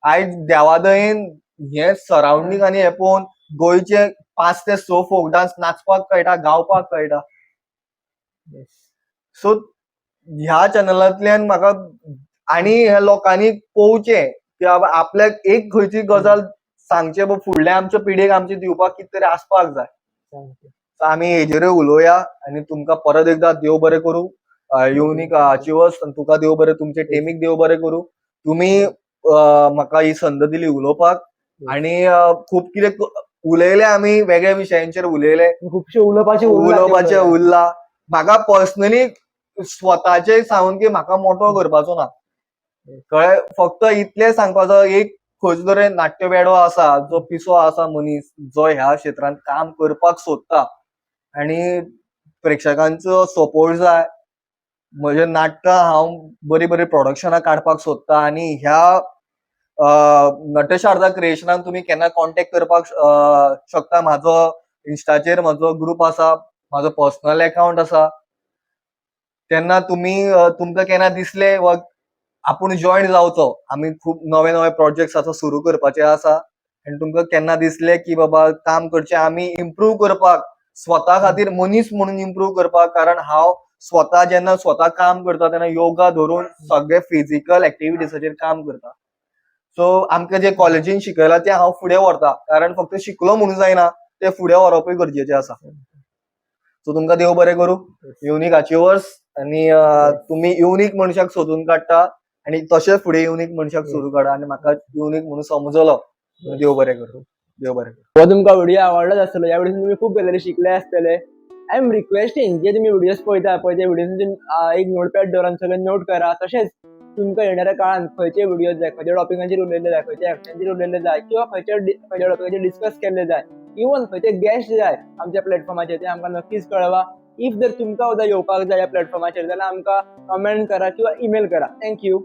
आयज देवादयेन हे सरावंडींग आनी हे पळोवन गोंयचे 5 ते 6 फोक डान्स नाचपाक कळटा, गावपाक कळटा. सो ह्या चॅनलांतल्यान म्हाका आनी ह्या लोकांनी पोवचें की आपल्याक एक खंयची गजाल सांगचे, फुडल्या आमच्या पिढीक आमचे दिवपाक कितें तरी आसपाक जाय. आमी हेजेरूय उलोवया, आनी तुमकां परत एकदा देव बरें करूं. युनिक अचिव्हर्स तुका देव बरें, तुमचे टीमीक देव बरें करूं. तुमी म्हाका ही संद दिली उलोवपाक, आनी खूब कितें उलयले आमी, वेगळ्या विशयांचेर उलयले, खुबशे उलोवपाचे उरला. म्हाका पर्सनली स्वताचे सांगून की म्हाका मोठो करपाचो ना, कळ्ळें. फक्त इतलें सांगपाचो, एक खंयचो तरी नाट्य वेडो आसा, जो पिसो आसा मनीस, जो ह्या क्षेत्रांत काम करपाक सोदता, आनी प्रेक्षकांचो सपोर्ट जाय. म्हजें नाटक हांव बरी बरी प्रोडक्शनां काडपाक सोदता, आनी ह्या नटशारदा क्रिएशनाक तुमी केन्ना कॉन्टॅक्ट करपाक शकता. म्हाजो इन्स्टाचेर म्हजो ग्रुप आसा, म्हाजो पर्सनल अकाउंट आसा. तेन्ना तुमकां केन्ना दिसले वा आपूण जॉयन जावचो, आमी खूब नवे नवे प्रोजेक्ट्स आतां सुरू करपाचे आसा, आनी तुमकां केन्ना दिसलें की बाबा काम करचें, आमी इम्प्रूव करपाक, स्वता खातीर मनीस म्हणून इम्प्रूव करपाक. कारण हांव स्वता जेन्ना स्वता काम करता तेन्ना योगा धरून सगळे फिजिकल एक्टिविटीजाचेर काम करता. सो आमकां जे कॉलेजीन शिकयलां तें हांव फुडें व्हरता, कारण फक्त शिकलो म्हणून जायना, तें फुडें व्हरपूय गरजेचें आसा. सो तुमकां देव बरें करूं. युनिक अचिव्हर्स, आनी तुमी युनिक मनशाक सोदून काडटा, आनी तशें फुडें युनिक मनशाक सोदून काडा, आनी म्हाका युनिक म्हणून समजलो. देव बरें करूं, देव बरें करूं. हो तुमकां व्हिडिओ आवडलोच आसतलो. ह्या व्हिडिओन तुम्ही खूप गजाली शिकले आसतले. आय एम रिक्वेस्टिंग, जे तुम्ही व्हिडिओज पळयता पळय, त्या व्हिडिओज एक नोटपॅड दवरान सगळें नोट करा. तशेंच तुमकां येणाऱ्या काळात खंयचे व्हिडिओज जाय, खंयच्या टॉपिकांचेर उलयल्ले जाय, खंयच्या एक्टरांचेर उलयल्ले जाय, किंवा खंयच्या टॉपिकाचेर डिस्कस केल्ले जाय, इवन खंयचे गेस्ट जाय आमच्या प्लॅटफॉर्माचेर, ते आमकां नक्कीच कळवा. इफ जर तुमकां सुद्दां येवपाक जाय ह्या प्लॅटफॉर्माचेर, जाल्यार आमकां कमेंट करा किंवा ईमेल करा. थँक्यू.